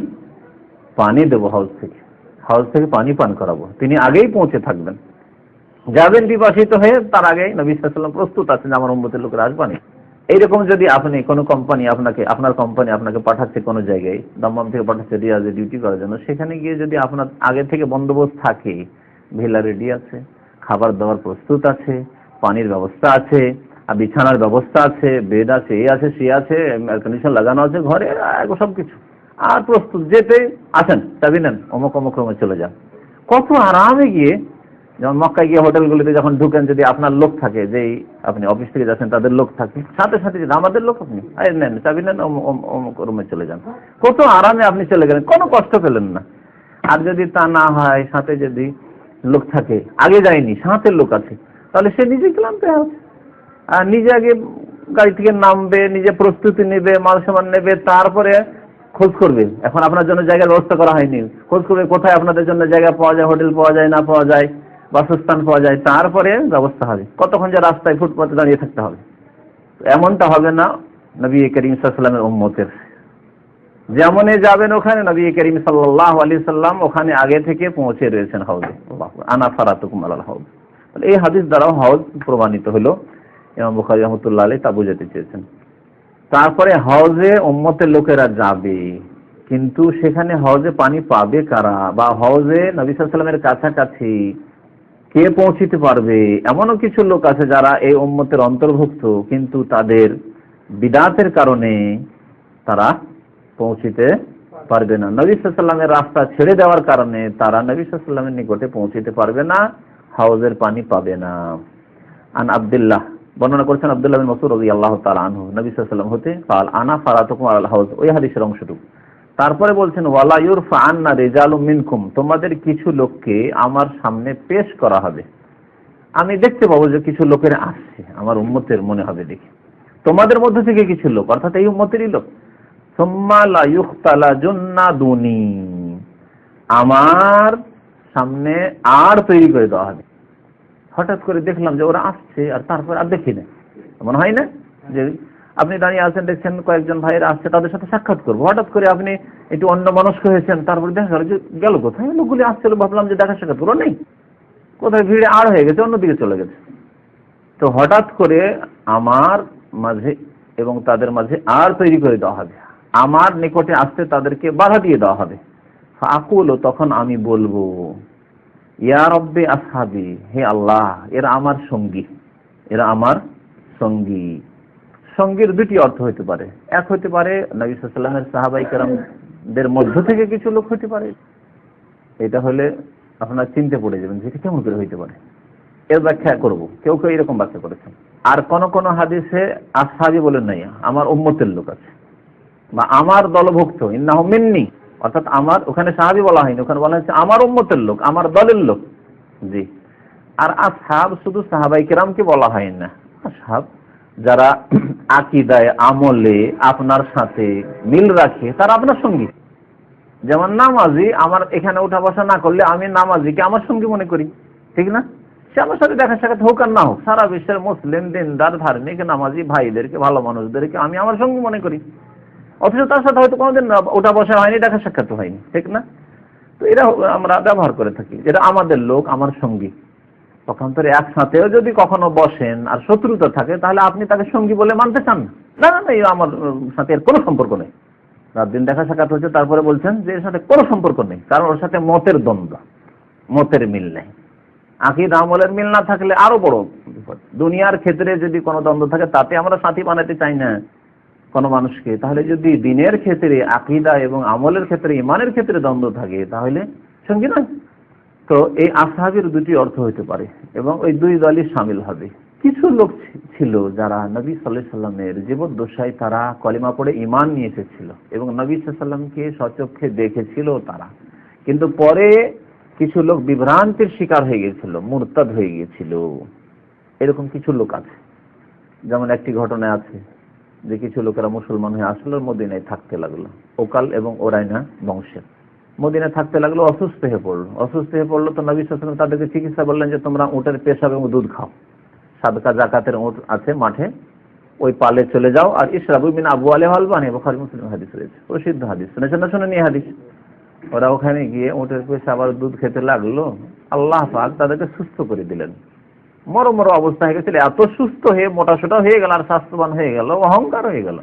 পানি দেবো, হাউজ থেকে পানি পান করাবো, তিনি আগেই পৌঁছে থাকবেন, যাবেন বিভাসিত হয়ে, তার আগে নবী সাল্লাল্লাহু আলাইহি ওয়াসাল্লাম প্রস্তুত আছেন যে আমার উম্মতের লোকেরা আসবে। এইরকম যদি আপনি কোনো কোম্পানি আপনার কোম্পানি আপনাকে পাঠাচ্ছে কোনো জায়গায়, দাম্মাম থেকে পাঠাচ্ছে রিয়াজে ডিউটি করার জন্য, সেখানে গিয়ে যদি আপনার আগে থেকে বন্দোবস্ত থাকে ভেলা রেডি আছে, খাবার দাবার প্রস্তুত আছে, পানির ব্যবস্থা আছে, আর বিছানার ব্যবস্থা আছে, বেড আছে, এ আছে, সে আছে, এয়ার কন্ডিশন লাগানো আছে ঘরে, সবকিছু আর প্রস্তুত। যেতে আসেন, চাবি নেন, অমুক অমুক রুমে চলে যান। কত আরামে গিয়ে, যেমন মক্কায় গিয়ে হোটেলগুলিতে যখন ঢুকেন, যদি আপনার লোক থাকে, যেই আপনি অফিস থেকে যাচ্ছেন তাদের লোক থাকে, সাথে সাথে যদি আমাদের লোক, আপনি নেন, চাবি নেন, অমুক রুমে চলে যান। কত আরামে আপনি চলে গেলেন, কোনো কষ্ট পেলেন না। আর যদি তা না হয়, সাথে যদি লোক থাকে, আগে যায়নি, সাথে লোক আছে, তাহলে সে নিজে ক্লান্ত হবে, আর নিজে আগে গাড়ি থেকে নামবে, নিজে প্রস্তুতি নেবে, মাল সামান নেবে, তারপরে খোঁজ করবে। এখন আপনার জন্য জায়গার ব্যবস্থা করা হয়নি, খোঁজ করবে কোথায় আপনাদের জন্য জায়গা পাওয়া যায়, হোটেল পাওয়া যায় না পাওয়া যায়, বাসস্থান পাওয়া যায়, তারপরে ব্যবস্থা হবে। কতক্ষণ যে রাস্তায় ফুটপাতে দাঁড়িয়ে থাকতে হবে, এমনটা হবে না নবী করিম সাল্লাল্লাহু আলাইহি ওয়াসাল্লামের উম্মতের। যেমন যাবেন ওখানে, নবী করিম সাল্লাল্লাহু আলাইহি সাল্লাম ওখানে আগে থেকে পৌঁছে রয়েছেন হাউজে। আনা ফারাতুকুম আলাল হাউজ। এই হাদিস দ্বারাও হাউজ প্রমাণিত হলো। ইমাম বুখারী রাহমাতুল্লাহ আলাইহি তা বুঝাতে চেয়েছেন। তারপরে হাউজে উম্মতের লোকেরা যাবে, কিন্তু সেখানে হাউজে পানি পাবে কারা, বা হাউজে নবী সাল্লাল্লাহু আলাইহি সাল্লামের কাছাকাছি কে পৌঁছিতে পারবে? এমনও কিছু লোক আছে যারা এই উম্মতের অন্তর্ভুক্ত, কিন্তু তাদের বিদআতের কারণে তারা পৌঁছিতে পারবে না। নবী সাল্লাল্লাহু আলাইহি সাল্লামের রাস্তা ছেড়ে দেওয়ার কারণে তারা নবী সাল্লাল্লাহু আলাইহি সাল্লামের নিকটে পৌঁছিতে পারবে না, হাউজের পানি পাবে না। আন আব্দুল্লাহ, বর্ণনা করেছেন আব্দুল্লাহ বিন মাসউদ রাদিয়াল্লাহু তাআলা আনহু, নবী সাল্লাল্লাহু আলাইহি ওয়াসাল্লাম হতে قال আনা ফারাতুকুম আলাল হাউজ, ওই হাদিসের অংশটুকু। তারপরে বলছেন ওয়ালা ইউরফা আন্না রিজালুম মিনকুম, তোমাদের কিছু লোককে আমার সামনে পেশ করা হবে, আমি দেখতে পাবো যে কিছু লোকের আসছে, আমার উম্মতের মনে হবে দেখে, তোমাদের মধ্য থেকে কিছু লোক, অর্থাৎ এই উম্মতেরই লোক। সুম্মা লা ইউখতালাজুন্না দুনি, আমার সামনে আর তৈরি করে দেওয়া হবে। হঠাৎ করে দেখলাম যে ওরা আসছে, আর তারপর আর দেখি না, মনে হয় না যে আপনি দাঁড়িয়ে আছেন, দেখছেন কয়েকজন ভাইয়েরা আসছে, তাদের সাথে সাক্ষাৎ করবো, হঠাৎ করে আপনি একটু অন্য মনস্ক হয়েছেন, তারপরে দেখা গেল যে গেল কোথায়, লোকগুলি আসছিল, ভাবলাম যে দেখা সাক্ষাৎ করবো, নেই, কোথায় ভিড়ে আর হয়ে গেছে, অন্যদিকে চলে গেছে। তো হঠাৎ করে আমার মাঝে এবং তাদের মাঝে আর তৈরি করে দেওয়া হবে, আমার নিকটে আসতে তাদেরকে বাধা দিয়ে দেওয়া হবে। ফাকুল, তখন আমি বলবো, ইয়া রব্বি আসহাবি, হে আল্লাহ, এরা আমার সঙ্গী, এরা আমার সঙ্গী। সঙ্গীর দুটি অর্থ হতে পারে, এক হতে পারে নবী সাল্লাল্লাহু আলাইহি ওয়াসাল্লামের সাহাবায়ে কেরামদের মধ্য থেকে কিছু লোক হতে পারে। এটা হলে আপনারা চিন্তা পড়ে যাবেন যে কেমন করে হইতে পারে, এর ব্যাখ্যা করব। কেউ কেউ এরকম ব্যাখ্যা করেছেন। আর কোন কোন হাদিসে আসহাবি বলেন নাই, আমার উম্মতের লোক আছে, বা আমার দলভুক্ত, ইন্নাহু মিন্নি, অর্থাৎ আমার, ওখানে সাহাবী বলা হয়নি, ওখানে বলা হয়েছে আমার উম্মতের লোক, আমার দলের লোক। জি। আর আসহাব শুধু সাহাবায়ে কেরামকে বলা হয় না, আসহাব যারা আকীদায় আমলে আপনার সাথে মিল রাখে, তারা আপনার সঙ্গী। যেমন নামাজি, আমার এখানে উঠা বসা না করলে আমি নামাজিকে আমার সঙ্গী মনে করি, ঠিক না? সে আমার সাথে দেখা সাক্ষাৎ হোক আর না হোক, সারা বিশ্বের মুসলিম দিনদার ধার্মিক নামাজি ভাইদেরকে, ভালো মানুষদেরকে আমি আমার সঙ্গী মনে করি, অথচ তার সাথে হয়তো কোনোদিন ওঠা বসা হয়নি, দেখা সাক্ষাৎ হয়নি, ঠিক না? তো এরা আমরা ব্যবহার করে থাকি, এটা আমাদের লোক, আমার সঙ্গী। পক্ষান্তরে একসাথেও যদি কখনো বসেন আর শত্রুতা থাকে, তাহলে আপনি তাকে সঙ্গী বলে মানতে চান না, না না, এই আমার সাথে এর কোনো সম্পর্ক নেই। রাত দিন দেখা সাক্ষাৎ হচ্ছে, তারপরে বলছেন যে এর সাথে কোনো সম্পর্ক নেই, কারণ ওর সাথে মতের দ্বন্দ্ব, মতের মিল নেই। আকীদা আমলের মিল না থাকলে আরো বড় বিপদ। দুনিয়ার ক্ষেত্রে যদি কোনো দ্বন্দ্ব থাকে, তাতে আমরা সাথী বানাতে চাই না কোনো মানুষকে, তাহলে যদি দ্বীনের ক্ষেত্রে, আকীদা এবং আমলের ক্ষেত্রে, ঈমানের ক্ষেত্রে দ্বন্দ্ব থাকে, তাহলে সঙ্গী নয়। তো এই আসহাবের দুটি অর্থ হতে পারে, এবং ওই দুই দলই শামিল হবে। কিছু লোক ছিল যারা নবী সাল্লাল্লাহু আলাইহি সাল্লামের জীবদ্দশায় তারা কলিমা পড়ে ঈমান নিয়ে এসেছিল, এবং নবী সাল্লাল্লাহু আলাইহি সাল্লামকে সচক্ষে দেখেছিল তারা, কিন্তু পরে কিছু লোক বিভ্রান্তির শিকার হয়ে গিয়েছিল, মুরতাদ হয়ে গিয়েছিল। এরকম কিছু লোক আছে। যেমন একটি ঘটনা আছে যে কিছু লোকেরা মুসলমান হয়ে আসলো, মদিনায় থাকতে লাগলো, ওকাল এবং ওরাইনা বংশের। মদিনায় থাকতে লাগলো, অসুস্থ হয়ে পড়লো। তো নবী সাল্লাল্লাহু আলাইহি ওয়াসাল্লাম তাদেরকে চিকিৎসা বললেন যে তোমরা উটের পেশাব এবং দুধ খাও, সাদকা জাকাতের উট আছে মাঠে, ওই পালে চলে যাও, আর ইশরাবু মিন আবওয়ালিহিল বানি, বুখারী মুসলিম হাদিস রয়েছে, প্রসিদ্ধ হাদিস, শুনেছেন না শুনেননি হাদিস? ওরা ওখানে গিয়ে উটের পেশাব আর দুধ খেতে লাগলো, আল্লাহ পাক তাদেরকে সুস্থ করে দিলেন। মরমর অবস্থা হয়ে গেছিল, এত সুস্থ হয়ে মোটাসোটা হয়ে গেল, আর স্বাস্থ্যবান হয়ে গেল, অহংকার হয়ে গেল।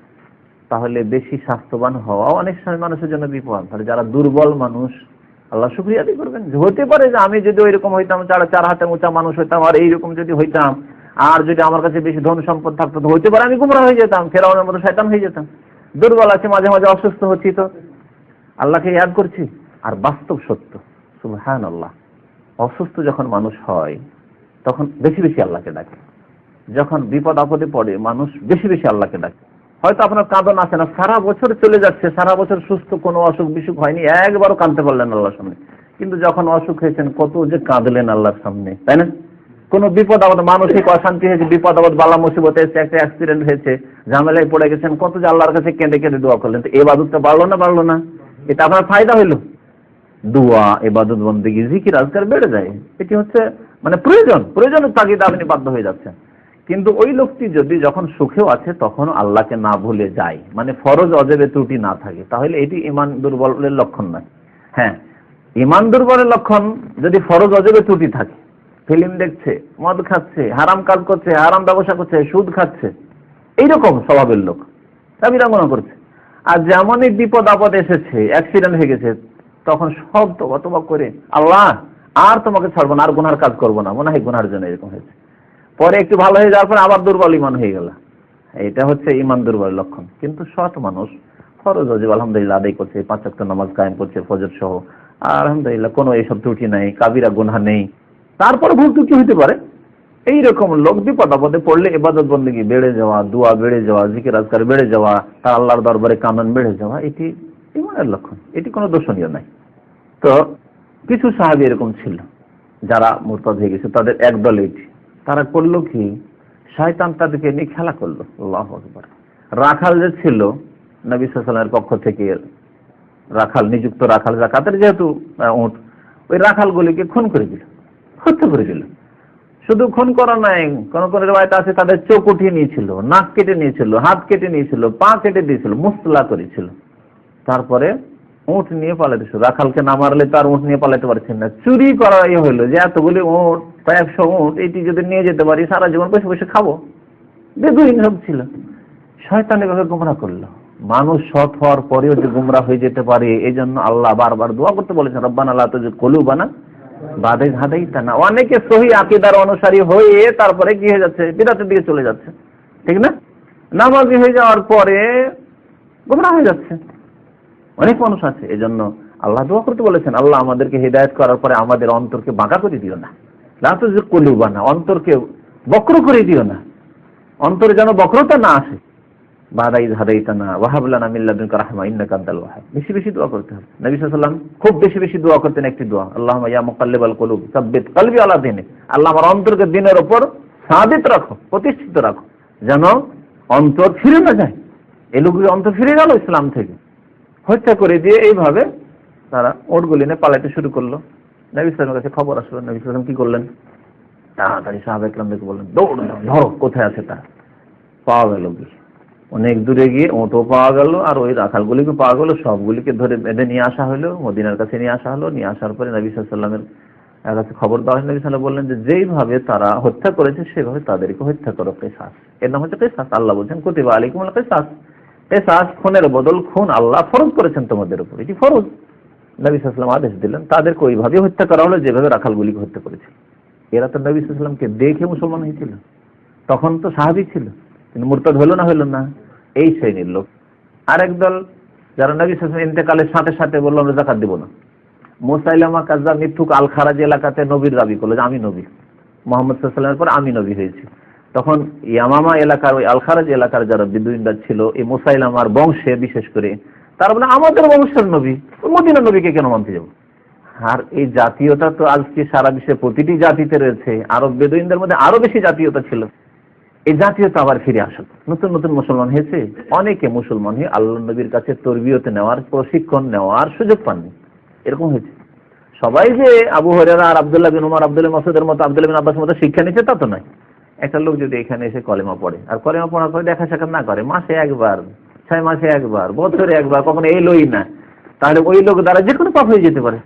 তাহলে বেশি স্বাস্থ্যবান হওয়া অনেক সময় মানুষের জন্য বিপদ। তাহলে যারা দুর্বল মানুষ, আল্লাহ শুকরিয়া আদায় করবেন। হতে পারে যে আমি যদি ওইরকম হইতাম, 4 হাতে উঁচা মানুষ হইতাম, আর এইরকম যদি হইতাম, আর যদি আমার কাছে বেশি ধন সম্পদ থাকতো, তো হইতে পারে আমি গুমরা হয়ে যেতাম, ফেরাউনের মতো শয়তান হয়ে যেতাম। দুর্বল আছে, মাঝে মাঝে অসুস্থ হচ্ছি, তো আল্লাহকে ইয়াদ করছি। আর বাস্তব সত্য, সুবহানাল্লাহ, অসুস্থ যখন মানুষ হয় তখন বেশি বেশি আল্লাহকে ডাকে। যখন বিপদ আপদে পড়ে মানুষ বেশি বেশি আল্লাহকে ডাকে। হয়তো আপনার কাঁদন আসে না, সারা বছর চলে যাচ্ছে, সারা বছর সুস্থ, কোনো অসুখ বিসুখ হয়নি, একবারও কাঁদতে পারলেন আল্লাহর সামনে, কিন্তু যখন অসুখ হয়েছেন কত যে কাঁদলেন আল্লাহর সামনে, তাই না? কোনো বিপদ আপদ, মানসিক অশান্তি হয়েছে, বিপদ আপদ, বালা মুসিবত এসেছে, একটা অ্যাক্সিডেন্ট হয়েছে, ঝামেলায় পড়ে গেছেন, কত যে আল্লাহর কাছে কেঁদে কেঁদে দোয়া করলেন। তো ইবাদতটা বাড়লো না? এটা আপনার ফায়দা হইলো। দোয়া, ইবাদত, বন্দেগী, জিকির, আজকার বেড়ে যায়। এটি হচ্ছে মানে প্রয়োজনের তাগিদে আপনি বাধ্য হয়ে যাচ্ছেন। কিন্তু ওই লোকটি যদি যখন সুখেও আছে তখন আল্লাহকে না ভুলে যায়, মানে ফরজ অজেবে ত্রুটি না থাকে, তাহলে এটি ঈমান দুর্বলের লক্ষণ নয়। হ্যাঁ, ঈমান দুর্বলের লক্ষণ যদি ফরজ অজেবে ত্রুটি থাকে, ফিল্ম দেখছে, মদ খাচ্ছে, হারাম কাজ করছে, হারাম ব্যবসা করছে, সুদ খাচ্ছে, এইরকম স্বভাবের লোক, কাবিরা গুনাহ করছে। আর যেমনই বিপদ আপদ এসেছে, অ্যাক্সিডেন্ট হয়ে গেছে, তখন সব তওবা করে আল্লাহ আর তোমাকে ছাড়বো না, আর গুনার কাজ করবো না, মনে হয় গুনার জন্য এরকম হয়েছে। পরে একটু ভালো হয়ে যাওয়ার পরে আবার দুর্বল ঈমান হয়ে গেল। এটা হচ্ছে ঈমান দুর্বলের লক্ষণ। কিন্তু সৎ মানুষ ফরজ ওয়াজিব আলহামদুলিল্লাহ আদায় করছে, 5 ওয়াক্ত নামাজ কায়েম করছে ফজর সহ, আলহামদুলিল্লাহ কোনো এইসব ত্রুটি নাই, কাবিরা গুনাহ নেই, তারপরে ভুল ত্রুটি হতে পারে। এইরকম লোক বিপদ আপদে পড়লে ইবাদত বন্দেগী বেড়ে যাওয়া, দোয়া বেড়ে যাওয়া, জিকির আজকার বেড়ে যাওয়া, তার আল্লাহর দরবারে কানন বেড়ে যাওয়া, এটি ঈমানের লক্ষণ, এটি কোনো দর্শনীয় নাই। তো কিছু সাহাবী এরকম ছিল যারা মুরতাদ হয়ে গেছে, তাদের একদল এটি। তারা করলো কি, শয়তান তাদেরকে নিয়ে খেলা করলো। আল্লাহু আকবার। রাখাল যে ছিল নবী সাল্লাল্লাহু আলাইহি ওয়াসাল্লামের পক্ষ থেকে রাখাল, নিযুক্ত রাখাল, যাকাতের যেহেতু উট, ওই রাখালগুলিকে খুন করে দিল, হত্যা করে দিল। শুধু খুন করা নাই, কোন কোন রিওয়ায়াত আছে তাদের চোখ উঠিয়ে নিয়েছিল, নাক কেটে নিয়েছিল, হাত কেটে নিয়েছিল, পা কেটে দিয়েছিল, মুসলা করেছিল। তারপরে উট নিয়ে পালাইতেছিল। রাখালকে না মারলে তার উট নিয়ে পালাইতে পারছেন না। চুরি করা হইলো যে এতগুলি উট, 100 উট, এটি যদি নিয়ে যেতে পারি সারা জীবন বসে বসে খাবো। বেদুইন সব ছিল। শয়তান এভাবে গুমরাহ করলো। মানুষ সৎ হওয়ার পরেও যে গুমরাহ হয়ে যেতে পারে, এই জন্য আল্লাহ বারবার দোয়া করতে বলেছেন, রব্বানা লা তুযিগ কুলুবানা বা'দা ইয হাদাইতানা। অনেকে সহি আকীদার অনুসারী হয়ে তারপরে কি হয়ে যাচ্ছে, বিদআতের দিকে চলে যাচ্ছে, ঠিক না? নামাজি হয়ে যাওয়ার পরে গুমরাহ হয়ে যাচ্ছে, অনেক মানুষ আছে। এজন্য আল্লাহ দোয়া করতে বলেছেন, আল্লাহ আমাদেরকে হিদায়াত করার পরে আমাদের অন্তরকে বাঁকা করে দিও না, লা তুযিগ কুলুবানা, অন্তরকে বক্র করে দিও না, অন্তরে যেন বক্রতা না আসে। বা'দা ইয হাদাইতানা ওয়া হাব লানা মিন লাদুনকা রাহমা ইন্নাকা আনতাল ওয়াহাব। বেশি বেশি দোয়া করতে হবে। নবী সাল্লাল্লাহু আলাইহি ওয়াসাল্লাম খুব বেশি বেশি দোয়া করতেন একটি দোয়া, আল্লাহুম্মা ইয়া মুকাল্লিবাল কুলুব সাব্বিত কলবি আলা দীনিক। আল্লাহ আমার অন্তরকে দ্বীনের উপর সাবিত রাখো, প্রতিষ্ঠিত রাখো, যেন অন্তর ফিরে না যায়। এই লোকগুলো অন্তর ফিরে গেল ইসলাম থেকে, হত্যা করে দিয়ে এইভাবে তারা ওটগুলি নিয়ে পালাতে শুরু করলো। নবী সাল্লাল্লাহু আলাইহি ওয়াসাল্লামের কাছে খবর আসলো। নবী সাল্লাল্লাহু আলাইহি ওয়াসাল্লাম কি করলেন, তাড়াতাড়ি সাহাবায়ে কেরামদেরকে বললেন, দৌড় ধরো, কোথায় আছে তারা। পাওয়া গেল, অনেক দূরে গিয়ে ওটও পাওয়া গেল, আর ওই রাখালগুলিকে পাওয়া গেল। সবগুলিকে ধরে বেঁধে নিয়ে আসা হলো, মদিনার কাছে নিয়ে আসা হলো। নিয়ে আসার পরে নবী সাল্লাল্লাহু আলাইহি ওয়াসাল্লামের কাছে খবর দেওয়া হয়। নবী সাল্লাল্লাহু আলাইহি ওয়াসাল্লাম বললেন যে যেইভাবে তারা হত্যা করেছে সেভাবে তাদেরকে হত্যা করো, কিসাস। এর নাম হচ্ছে কিসাস। আল্লাহ বলছেন কুতিবা আলাইকুমুল কিসাস। কিসাস খুনের বদল খুন আল্লাহ ফরজ করেছেন তোমাদের উপর, এটি ফরজ। নবী সাল্লাল্লাহু আলাইহি ওয়াসাল্লাম আদেশ দিলেন, তাদেরকে ওইভাবে হত্যা করা হলো যেভাবে রাখালগুলিকে হত্যা করেছে। এরা তো নবী সাল্লাল্লাহু আলাইহি ওয়াসাল্লামকে দেখে মুসলমান হয়েছিল, তখন তো সাহাবী ছিল, কিন্তু মুরতাদ হলো না। এই শ্রেণীর লোক। আরেক দল যারা নবী সাল্লাল্লাহু আলাইহি ওয়াসাল্লাম ইন্তেকালের সাথে সাথে বলল আমরা যাকাত দিব না। মুসাইলামা কাযযাব মিথ্যুক আল খারাজ এলাকাতে নবীর দাবি করলো যে আমি নবী, মুহাম্মদ সাল্লাল্লাহু আলাইহি ওয়াসাল্লামের পর আমি নবী হয়েছি। তখন ইয়ামামা এলাকার ওই আল খারাজ এলাকার যারা বিদুইনরা ছিল, এই মুসাইলামার বংশে বিশেষ করে, তারা বলে আমাদের বংশের নবী, মদিনার নবীকে কেন মানতে যাব। আর এই জাতীয়তা তো আজকে সারা বিশ্বে প্রতিটি জাতিতে রয়েছে। আরব বেদুইনদের মধ্যে আরো বেশি জাতীয়তা ছিল। এই জাতীয়তা আবার ফিরে আসুক। নতুন নতুন মুসলমান হয়েছে, অনেকে মুসলমান হয়ে আল্লাহর নবীর কাছে তরবিয়ত নেওয়ার, প্রশিক্ষণ নেওয়ার সুযোগ পাননি, এরকম হয়েছে। সবাই যে আবু হুরায়রা আর আব্দুল্লাহ বিন উমর, আব্দুল্লাহ মাসউদের মতো, আব্দুল্লাহ বিন আব্বাসের মতো শিক্ষা নিচ্ছে তা তো নয়। একটা লোক যদি এখানে এসে কলেমা পড়ে, আর কলেমা পড়ার পরে দেখা সাক্ষাৎ না করে, মাসে একবার, 6 মাসে একবার, বছরে একবার, কখনো এলোই না, তাহলে ওই লোক দ্বারা যে কোনো পাপ হয়ে যেতে পারে।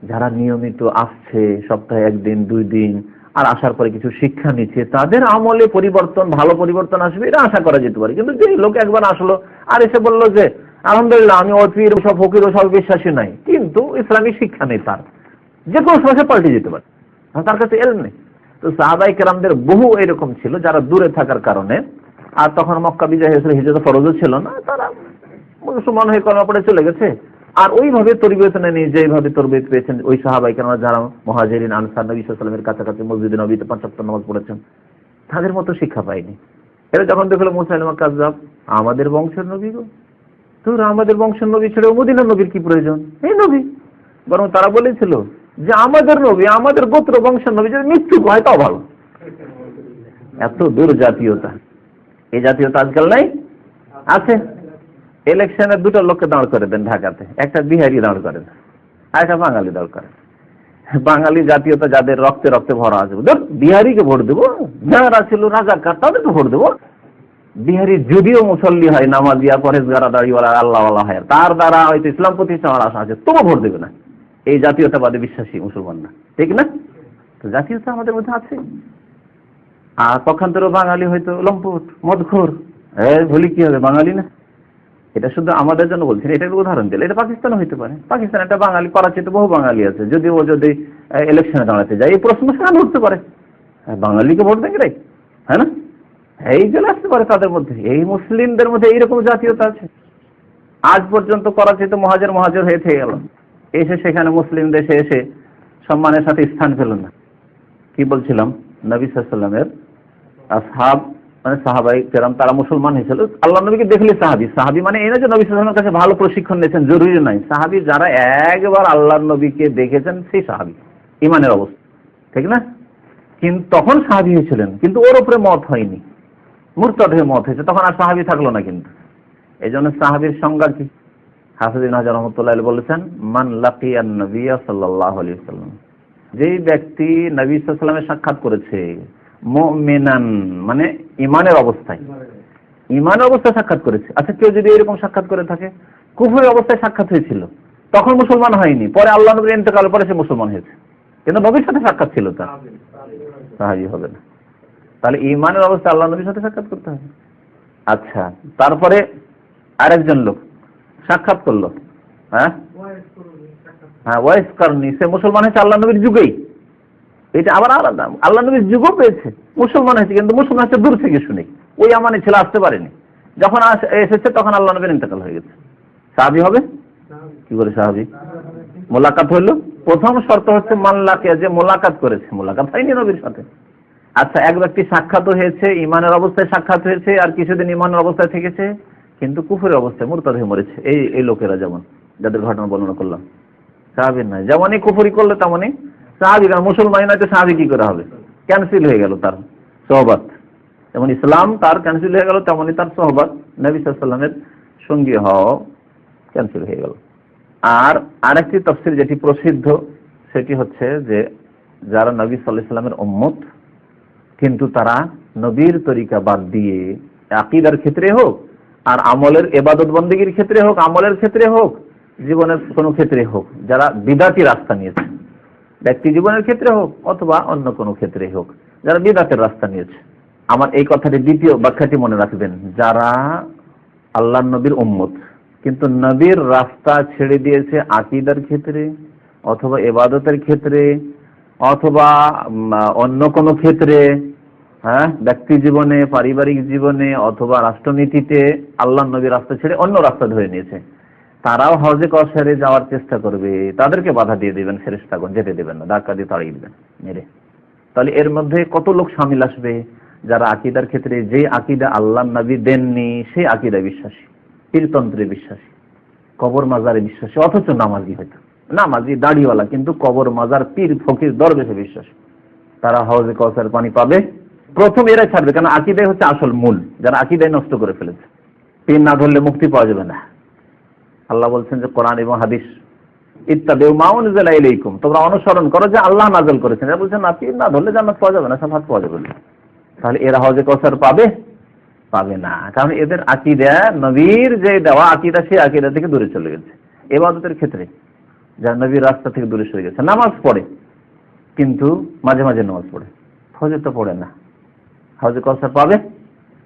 যারা নিয়মিত আসছে, সপ্তাহে 1 দিন 2 দিন, আর আসার পরে কিছু শিক্ষা নিচ্ছে, তাদের আমলে পরিবর্তন, ভালো পরিবর্তন আসবে, এটা আশা করা যেতে পারে। কিন্তু যে লোক একবার আসলো আর এসে বললো যে আলহামদুলিল্লাহ আমি অতীর সব ফকির ও সব বিশ্বাসী নাই, কিন্তু ইসলামিক শিক্ষা নেই তার, যে কোনো সমস্যা পাল্টে যেতে পারে, তার কাছে এলম নেই। তো সাহাবায়ে কেরামদের বহু এরকম ছিল যারা দূরে থাকার কারণে, আর তখন মক্কা বিজয় হয়েছিল, হিজরত ফরজও ছিল না, তারা মুসলমান হয়ে কলমা পড়ে চলে গেছে। আর ওইভাবে তরবিয়ত নেই, যেভাবে তরবিয়ত পেয়েছেন ওই সাহাবায়ে কেরাম যারা মুহাজিরিন আনসার নবী সাল্লাল্লাহু আলাইহি ওয়াসাল্লামের কাছাকাছি মসজিদে নববীতে 5 ওয়াক্ত নামাজ পড়েছেন, তাদের মতো শিক্ষা পায়নি। এরা যখন দেখলো মুসাইলামা কাযযাব, আমাদের বংশের নবী গো, তোর আমাদের বংশের নবী ছেড়ে মদিনার নবীর কি প্রয়োজন, এই নবী। বরং তারা বলেছিল যে আমাদের নবী, আমাদের গোত্র বংশের নবী যদি মৃত্যু হয় তাও ভালো। এত দূর জাতীয়তা, এই জাতীয়তা আজকাল নাই, আছে। ইলেকশনে দুটো লোককে দাঁড় করে দেন ঢাকাতে, একটা বিহারি দাঁড় করেন আর একটা বাঙালি দাঁড় করেন। বাঙালি জাতীয়তা যাদের রক্তে রক্তে ভরা আছে, বিহারিকে ভোট দেবো, যারা ছিল রাজাকার তাদেরকে ভোট দেবো। বিহারি যদিও মুসল্লি হয়, নামাজিয়া, পরেশগারা, দাড়িওয়ালা, আল্লাহওয়ালা হয়, তার দ্বারা হয়তো ইসলাম প্রতিষ্ঠার আশা আছে, তবু ভোট দেবে না। এই জাতীয়তাবাদে বিশ্বাসী মুসলমান না, ঠিক না? তো জাতীয়তা আমাদের মধ্যে আছে। আর পক্ষান্তরে বাঙালি হয়তো লম্পট, মদখোর, বলি কি হবে, বাঙালি না। এটা শুধু আমাদের জন্য বলছি, এটার উদাহরণ দিলে এটা পাকিস্তানও হইতে পারে। পাকিস্তান একটা বাঙালি, করাচিতে বহু বাঙালি আছে, যদি ও যদি ইলেকশনে দাঁড়াতে যায় এই প্রশ্ন সেখানে উঠতে পারে, বাঙালিকে ভোট দেবে রে, হ্যাঁ না? এই চলে আসতে পারে তাদের মধ্যে। এই মুসলিমদের মধ্যে এইরকম জাতীয়তা আছে। আজ পর্যন্ত করাচিতে মহাজের হয়ে থেকে গেল, এসে সেখানে মুসলিম দেশে এসে সম্মানের সাথে স্থান পেল না। কি বলছিলাম, নবী সাল্লাল্লাহু আলাইহি ওয়াসাল্লামের আসহাব মানে সাহাবায়ে কেরাম তারা মুসলমান হয়েছিল। আল্লাহ নবীকে দেখলে সাহাবী মানে এই না যে নবী সাল্লাল্লাহু আলাইহি ওয়াসাল্লামের কাছে ভালো প্রশিক্ষণ নিয়েছেন, জরুরি নাই। সাহাবী যারা একবার আল্লাহর নবীকে দেখেছেন সেই সাহাবী, ইমানের অবস্থা, ঠিক না? কিন্তু তখন সাহাবী হয়েছিলেন, কিন্তু ওর উপরে মত হয়নি, মুরতাদ হয়ে মত হয়েছে, তখন আর সাহাবী থাকলো না। কিন্তু এই জন্য সাহাবীর সংজ্ঞা কি? হাফিজ ইবনে হাজার রাহমাতুল্লাহ আলাইহি বলেছেন, মান লাকিয়ান নবিয়্য সাল্লাল্লাহু আলাইহি ওয়াসাল্লাম, যেই ব্যক্তি নবী সাল্লাল্লাহু আলাইহি ওয়াসাল্লামের সাক্ষাৎ করেছে, মুমিনান মানে ইমানের অবস্থায়, ইমানের অবস্থায় সাক্ষাৎ করেছে। আচ্ছা, কেউ যদি এরকম সাক্ষাৎ করে থাকে, কুফরের অবস্থায় সাক্ষাৎ হয়েছিল, তখন মুসলমান হয়নি, পরে আল্লাহ নবীর ইন্তেকালের পরে সে মুসলমান হয়েছে, কিন্তু নবীর সাথে সাক্ষাৎ ছিল, তার সাহাবী হবে না। তাহলে ইমানের অবস্থায় আল্লাহ নবীর সাথে সাক্ষাৎ করতে হবে। আচ্ছা, তারপরে আরেকজন লোক সাক্ষাৎ করলো, হ্যাঁ ওয়াইস করনি, সে মুসলমান হয়েছে আল্লাহ নবীর যুগেই, এটা আবার আলাদা। আল্লাহ নবীর যুগও পেয়েছে, মুসলমান হয়েছে, কিন্তু মুসলমান হচ্ছে দূর থেকে শুনে, ওই আমানে ছেলে আসতে পারেনি, যখন এসেছে তখন আল্লাহ নবীর ইন্তেকাল হয়ে গেছে। সাহাবী হবে কি করে? সাহাবী মোলাকাত হইলো, প্রথম শর্ত হচ্ছে মাল্লাকে, যে মোলাকাত করেছে, মোলাকাত হয়নি নবীর সাথে। আচ্ছা, এক ব্যক্তি সাক্ষাৎ হয়েছে, ইমানের অবস্থায় সাক্ষাৎ হয়েছে, আর কিছুদিন ইমানের অবস্থায় থেকেছে, কিন্তু কুফরের অবস্থায় মুরতাদ হয়ে মরেছে। এই লোকেরা যেমন যাদের ঘটনা বর্ণনা করলাম, সাহাবী নয়। যেমনই কুফরি করলে তেমনই সাহাবী, কারণ মুসলমান নয় তো সাহাবী কি করে হবে? ক্যান্সেল হয়ে গেল তার সোহবত। যেমন ইসলাম তার ক্যান্সেল হয়ে গেল, তেমনই তার সোহবত, নবী সাল্লাল্লাহু আলাইহি ওয়াসাল্লামের সঙ্গী হওয়া ক্যান্সেল হয়ে গেল। আর আরেকটি তাফসীর যেটি প্রসিদ্ধ, সেটি হচ্ছে যে যারা নবী সাল্লাল্লাহু আলাইহি ওয়াসাল্লামের উম্মত, কিন্তু তারা নবীর তরিকা বাদ দিয়ে আকীদার ক্ষেত্রে হোক, আর আমলের ইবাদত বন্দেগীর ক্ষেত্রে হোক, আমলের ক্ষেত্রে হোক, জীবনের কোনো ক্ষেত্রে হোক, যারা বিদআতি রাস্তা নিয়েছে, ব্যক্তি জীবনের ক্ষেত্রে হোক অথবা অন্য কোনো ক্ষেত্রে হোক, যারা বিদআতের রাস্তা নিয়েছে। আমার এই কথাটি দ্বিতীয় ব্যাখ্যাটি মনে রাখবেন, যারা আল্লাহর নবীর উম্মত কিন্তু নবীর রাস্তা ছেড়ে দিয়েছে আকীদার ক্ষেত্রে অথবা ইবাদতের ক্ষেত্রে অথবা অন্য কোনো ক্ষেত্রে, হ্যাঁ, ব্যক্তি জীবনে, পারিবারিক জীবনে অথবা রাষ্ট্রনীতিতে আল্লাহর নবীর রাস্তা ছেড়ে অন্য রাস্তা ধরে নিয়েছে, তারাও হজে কসরে যাওয়ার চেষ্টা করবে, তাদেরকে বাধা দিয়ে দিবেন ফেরেশতাগণ, যেতে দেবেন না, ধাক্কা দিয়ে তাড়িয়ে দিবেন মেরে। তাহলে এর মধ্যে কত লোক শামিল আসবে যারা আকীদার ক্ষেত্রে যে আকীদা আল্লাহর নবী দেননি সেই আকীদা বিশ্বাসী, পীরতন্ত্রে বিশ্বাসী, কবর মাজারে বিশ্বাসী, অথচ নামাজি, হয়তো নামাজি দাড়িওয়ালা, কিন্তু কবর মাজার পীর ফকির দরবেশে বিশ্বাসী, তারা হজে কসর পানি পাবে। প্রথম এরা ছাড়বে, কারণ আকীদাই হচ্ছে আসল মূল। যারা আকীদাই নষ্ট করে ফেলেছে, পীর না ধরলে মুক্তি পাওয়া যাবে না। আল্লাহ বলছেন যে কোরআন এবং হাদিস, ইত্তাবিউ মা উনজিলা ইলাইকুম, তোমরা অনুসরণ করো যে আল্লাহ নাযিল করেছেন। এরা বলছেন না, পীর না ধরলে জান্নাত পাওয়া যাবে না, শাফাত পাওয়া যাবে না। তাহলে এরা হজে কসর পাবে না, কারণ এদের আকীদা নবীর যে দেওয়া আকীদা, সেই আকীদা থেকে দূরে চলে গেছে। ইবাদতের ক্ষেত্রে যারা নবীর রাস্তা থেকে দূরে সরে গেছে, নামাজ পড়ে কিন্তু মাঝে মাঝে নামাজ পড়ে, হজে তো পড়ে না। হজে কসর পাবে,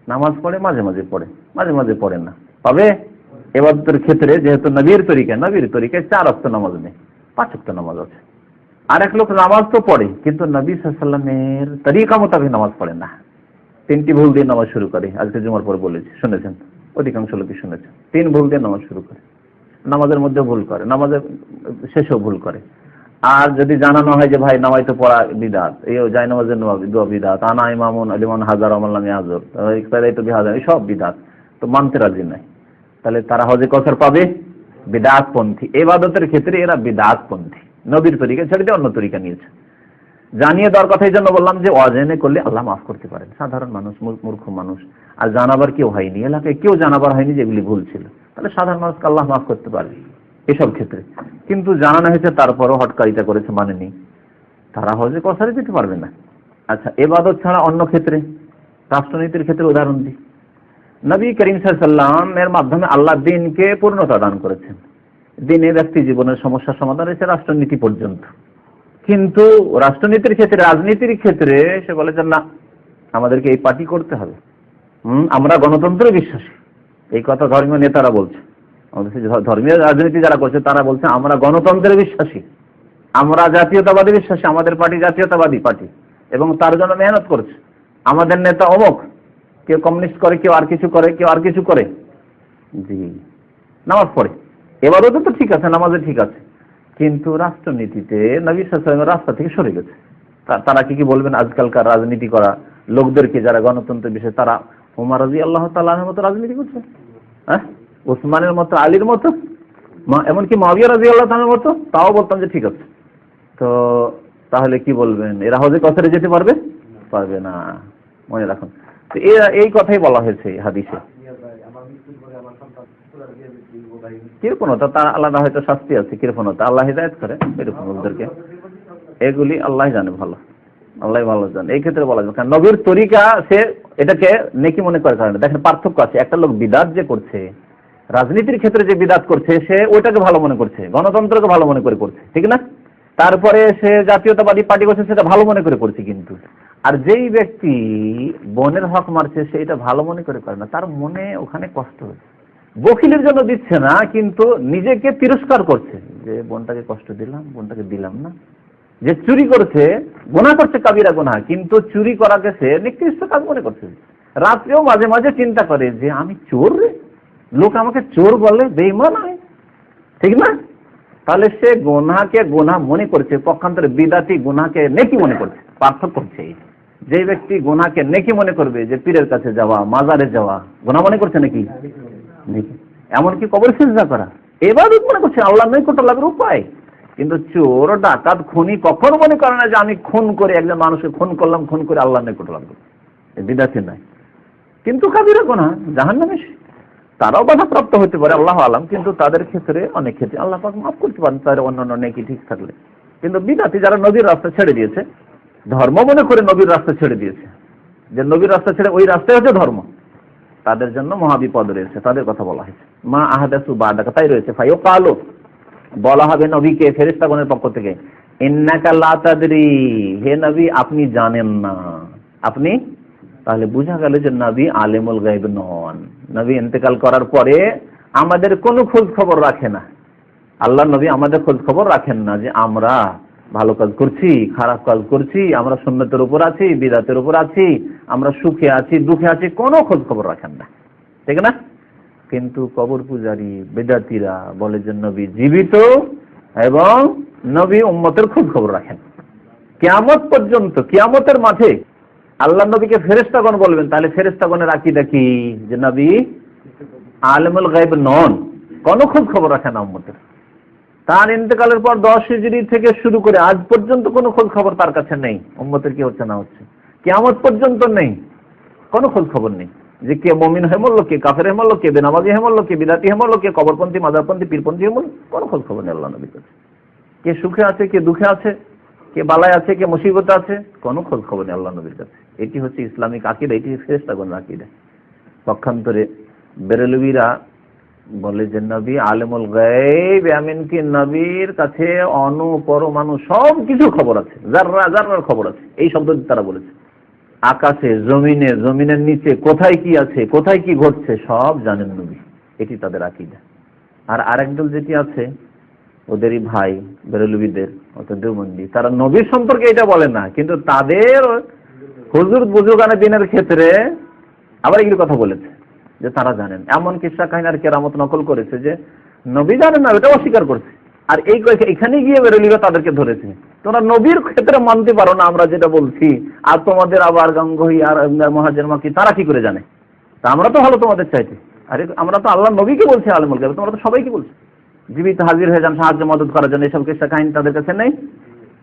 নামাজ পড়ে, মাঝে মাঝে পড়ে, মাঝে মাঝে পড়ে না, পাবে ইবাদতের ক্ষেত্রে যেহেতু নবীর তরিকায় 4 ওয়াক্ত নামাজ নেই, 5 ওয়াক্ত নামাজ আছে। আর এক লোক নামাজ তো পড়ে কিন্তু নবী সাল্লাল্লাহু আলাইহি ওয়াসাল্লামের তরিকা মোতাবেক নামাজ পড়ে না, 3টি ভুল দিয়ে নামাজ শুরু করে। আজকে জুমার পর বলেছি, শুনেছেন, অধিকাংশ লোকই শুনেছেন। 3 ভুল দিয়ে নামাজ শুরু করে, নামাজের মধ্যে ভুল করে, নামাজের শেষেও ভুল করে। আর যদি জানানো হয় যে ভাই নামাইতে পড়া বিদআত, এই যায় নামাজের দোয়া বিদআত, আনা ইমামুন আলিমান হাজার আমাল্লাম ইয়াজুর, ইকতাদাইতু বিহাযা, এই সব বিদআত, তো মানতে রাজি নাই। তাহলে তারা হজে কসর পাবে? বিদআত পন্থী। ইবাদতের ক্ষেত্রে এরা বিদআত পন্থী, নবীর তরিকা ছেড়ে দিয়ে অন্য তরিকা নিয়েছে। জানিয়ে দেওয়ার কথা এই জন্য বললাম যে অজেনে করলে আল্লাহ মাফ করতে পারেন, সাধারণ মানুষ, মূর্খ মানুষ, আর জানাবার কেউ হয়নি, এলাকায় কেউ জানাবার হয়নি যেগুলি ভুল ছিল, তাহলে সাধারণ মানুষকে আল্লাহ মাফ করতে পারে এসব ক্ষেত্রে। কিন্তু জানানো হয়েছে তারপরও হটকারিতা করেছে, মানেনি, তারা হজে কসরে যেতে পারবে না। আচ্ছা, ইবাদত ছাড়া অন্য ক্ষেত্রে, রাষ্ট্রনীতির ক্ষেত্রে উদাহরণ দিই। নবী করিম সাল্লাল্লাহু আলাইহি ওয়াসাল্লাম এর মাধ্যমে আল্লাহ দ্বীনকে পূর্ণতা দান করেছেন। দ্বীনে ব্যক্তি জীবনের সমস্যার সমাধান হয়েছে রাষ্ট্রনীতি পর্যন্ত। কিন্তু রাষ্ট্রনীতির ক্ষেত্রে, রাজনীতির ক্ষেত্রে সে বলেছেন না, আমাদেরকে এই পার্টি করতে হবে, আমরা গণতন্ত্রে বিশ্বাসী। এই কথা ধর্মীয় নেতারা বলছে, ধর্মীয় রাজনীতি যারা করছে তারা বলছে আমরা গণতন্ত্রে বিশ্বাসী, আমরা জাতীয়তাবাদী বিশ্বাসী, আমাদের পার্টি জাতীয়তাবাদী পার্টি, এবং তার জন্য মেহনত করছে। আমাদের নেতা অমুক, কেউ কমিউনিস্ট করে, কেউ আর কিছু করে, কেউ আর কিছু করে। জি, নামাজ পড়ে, এবারও তো ঠিক আছে, নামাজে ঠিক আছে, কিন্তু রাষ্ট্রনীতিতে নবী সাল্লাল্লাহু আলাইহি ওয়াসাল্লামের রাস্তা থেকে সরে গেছে। তারা কি বলবেন আজকালকার রাজনীতি করা লোকদেরকে, যারা গণতন্ত্রের বিষয়ে, তারা ওমর রাদিয়াল্লাহু তাআলা আনহুর মতো রাজনীতি করছে, হ্যাঁ, ওসমানের মতো, আলীর মতো, এমনকি মুআবিয়া রাদিয়াল্লাহু তাআলার মতো, তাও বলতাম যে ঠিক আছে। তো তাহলে কি বলবেন, এরা হজে কসরে যেতে পারবে? পারবে না, মনে রাখুন। তো এই কথাই বলা হয়েছে হাদিসে। কৃপণতা তার আলাদা হয়তো শাস্তি আছে, কৃপণতা আল্লাহ হিদায়াত করে এরকম লোকদেরকে, এগুলি আল্লাহ জানে ভালো, আল্লাহ ভালো জানে। এই ক্ষেত্রে বলা যাবে, কারণ নবীর তরিকা সে এটাকে নেকি মনে করে কারণে। দেখেন পার্থক্য আছে, একটা লোক বিদআত যে করছে, রাজনীতির ক্ষেত্রে যে বিদআত করছে, সে ওইটাকে ভালো মনে করছে, গণতন্ত্রকে ভালো মনে করে করছে, ঠিক না? তারপরে সে জাতীয়তাবাদী পার্টি করছে, সেটা ভালো মনে করে করছে। কিন্তু আর যেই ব্যক্তি বনের হক মারছে, সে এটা ভালো মনে করে করে না, তার মনে ওখানে কষ্ট হচ্ছে। বকিলের জন্য দিচ্ছে না, কিন্তু নিজেকে তিরস্কার করছে যে বোনটাকে কষ্ট দিলাম, বোনটাকে দিলাম না। যে চুরি করছে, গুনাহ করছে, কাবিরা গুনাহ, কিন্তু চুরি করাকে সে নিকৃষ্ট কাজ মনে করছে। রাত্রেও মাঝে মাঝে চিন্তা করে যে আমি চোর রে, লোক আমাকে চোর বলে, বেঈমান আমি, ঠিক না? তাহলে সে গুনাহকে গুনাহ মনে করছে, পক্ষান্তরে বিদআতি গুনাহকে নেকি মনে করছে। পার্থক্য হচ্ছে যে ব্যক্তি গুনাহকে নেকি মনে করবে, যে পীরের কাছে যাওয়া, মাজারে যাওয়া, গুনাহ মনে করছে নাকি? এমনকি কবর সিজদা করা ইবাদত মনে করছে, আল্লাহ নৈকট্য লাভের উপায়। কিন্তু চোর, ডাকাত, খুনি কখনো মনে করে না যে আমি খুন করে একজন মানুষকে খুন করলাম, খুন করে আল্লাহ নৈকট্য লাভ করব, বিদআতি নাই। কিন্তু কাবিরা গুনাহ, জাহান্নামে তারাও বাধাপ্রাপ্ত হতে পারে, আল্লাহ আলাম। কিন্তু তাদের ক্ষেত্রে, অনেক ক্ষেত্রে আল্লাহ পাক মাফ করতে পারেন, তার অন্যান্য নেকি ঠিক থাকলে। কিন্তু বিদআতি যারা নবীর রাস্তা ছেড়ে দিয়েছে, ধর্ম মনে করে নবীর রাস্তা ছেড়ে দিয়েছে, যে নবীর রাস্তা ছেড়ে ওই রাস্তায় হচ্ছে ধর্ম, তাদের জন্য মহাবিপদ রয়েছে। তাদের কথা বলা হয়েছে, মা আহাদাসু বাদাকা, তাই রয়েছে। ফায়ুকালু, বলা হবে নবীকে ফেরেশতাগণের পক্ষ থেকে, ইন্নাকা লা তাদরি, হে নবী আপনি জানেন না, আপনি। তাহলে বোঝা গেল যে নবী আলেমুল গায়ব নন। নবী ইন্তেকাল করার পরে আমাদের কোনো খোঁজ খবর রাখে না। আল্লাহর নবী আমাদের খোঁজ খবর রাখেন না যে আমরা ভালো কাজ করছি, খারাপ কাজ করছি, আমরা সুন্নতের উপর আছি, বিদআতের উপর আছি, আমরা সুখে আছি, দুঃখে আছি, কোনো খোঁজ খবর রাখেন না, ঠিক না? কিন্তু কবর পূজারী বিদআতীরা বলে যে নবী জীবিত এবং নবী উম্মতের খোঁজ খবর রাখেন। কিয়ামত পর্যন্ত, কিয়ামতের মাঠে আল্লাহ নবীকে ফেরেশতাগণ বলবেন। তাহলে ফেরেশতাগণের আকীদা কি? যে নবী আলেমুল গায়ব নন, কোনো খোঁজ খবর রাখেন না উম্মতের। তার ইন্তেকালের পর 10 হিজরি থেকে শুরু করে আজ পর্যন্ত কোনো খোঁজ খবর তার কাছে নেই, উম্মতের কি হচ্ছে না হচ্ছে, কিয়ামত পর্যন্ত নেই, কোনো খোঁজ খবর নেই যে কে মুমিন হয়ে মরল, কে কাফের হয়ে মরল, কে বেনামাজি হয়ে মরল, কে বিদআতি হয়ে মরল, কে কবরপন্থী, মাজারপন্থী, পীরপন্থী হয়ে মরল, কোনো খোঁজ খবর নেই আল্লাহ নবীর কাছে। কে সুখে আছে, কে দুঃখে আছে, কে বালায় আছে, কে মুসিবতে আছে, কোনো খোঁজ খবর নেই আল্লাহ নবীর কাছে। এটি হচ্ছে ইসলামিক আকীদা, এটি ফেরেশতাগণের আকীদা। পক্ষান্তরে বেরেলভীরা বলে যে নবী আলেমুল গায়ব, এমনকি নবীর কাছে অণু পরমাণু সব কিছু খবর আছে, যাররা যাররার খবর আছে, এই শব্দ তারা বলেছে। আকাশে, জমিনে, জমিনের নিচে কোথায় কি আছে, কোথায় কি ঘটছে, সব জানেন নবী। এটি তাদের আকীদা। আর আরেক দল যেটি আছে ওদেরই ভাই বেরেলভিদের অর্থাৎ দেওবন্দি, তারা নবীর সম্পর্কে এটা বলে না, কিন্তু তাদের হুজুর বুজুর্গানে দিনের ক্ষেত্রে আবার এগুলো কথা বলেছে যে তারা জানেন। এমন কিসসা কাহিনী আর কেরামত নকল করেছে যে নবী জানেন না, এটা অস্বীকার করছে। আর এখানে গিয়ে বেরেলিরা তাদেরকে ধরেছে, তোমরা নবীর ক্ষেত্রে মানতে পারো না আমরা যেটা বলছি, আর তোমাদের আবার গঙ্গোহী আর মহাজের মাকি তারা কি করে জানে? তা আমরা তো ভালো তোমাদের চাইতে, আরে আমরা তো আল্লাহ নবীকে বলছি আলমুল গায়ব, তোমরা তো সবাইকে বলছো জীবিত হাজির হয়ে যান সাহায্য মদত করার জন্য, এসব কিসসা কাহিনী তাদের কাছে নেই।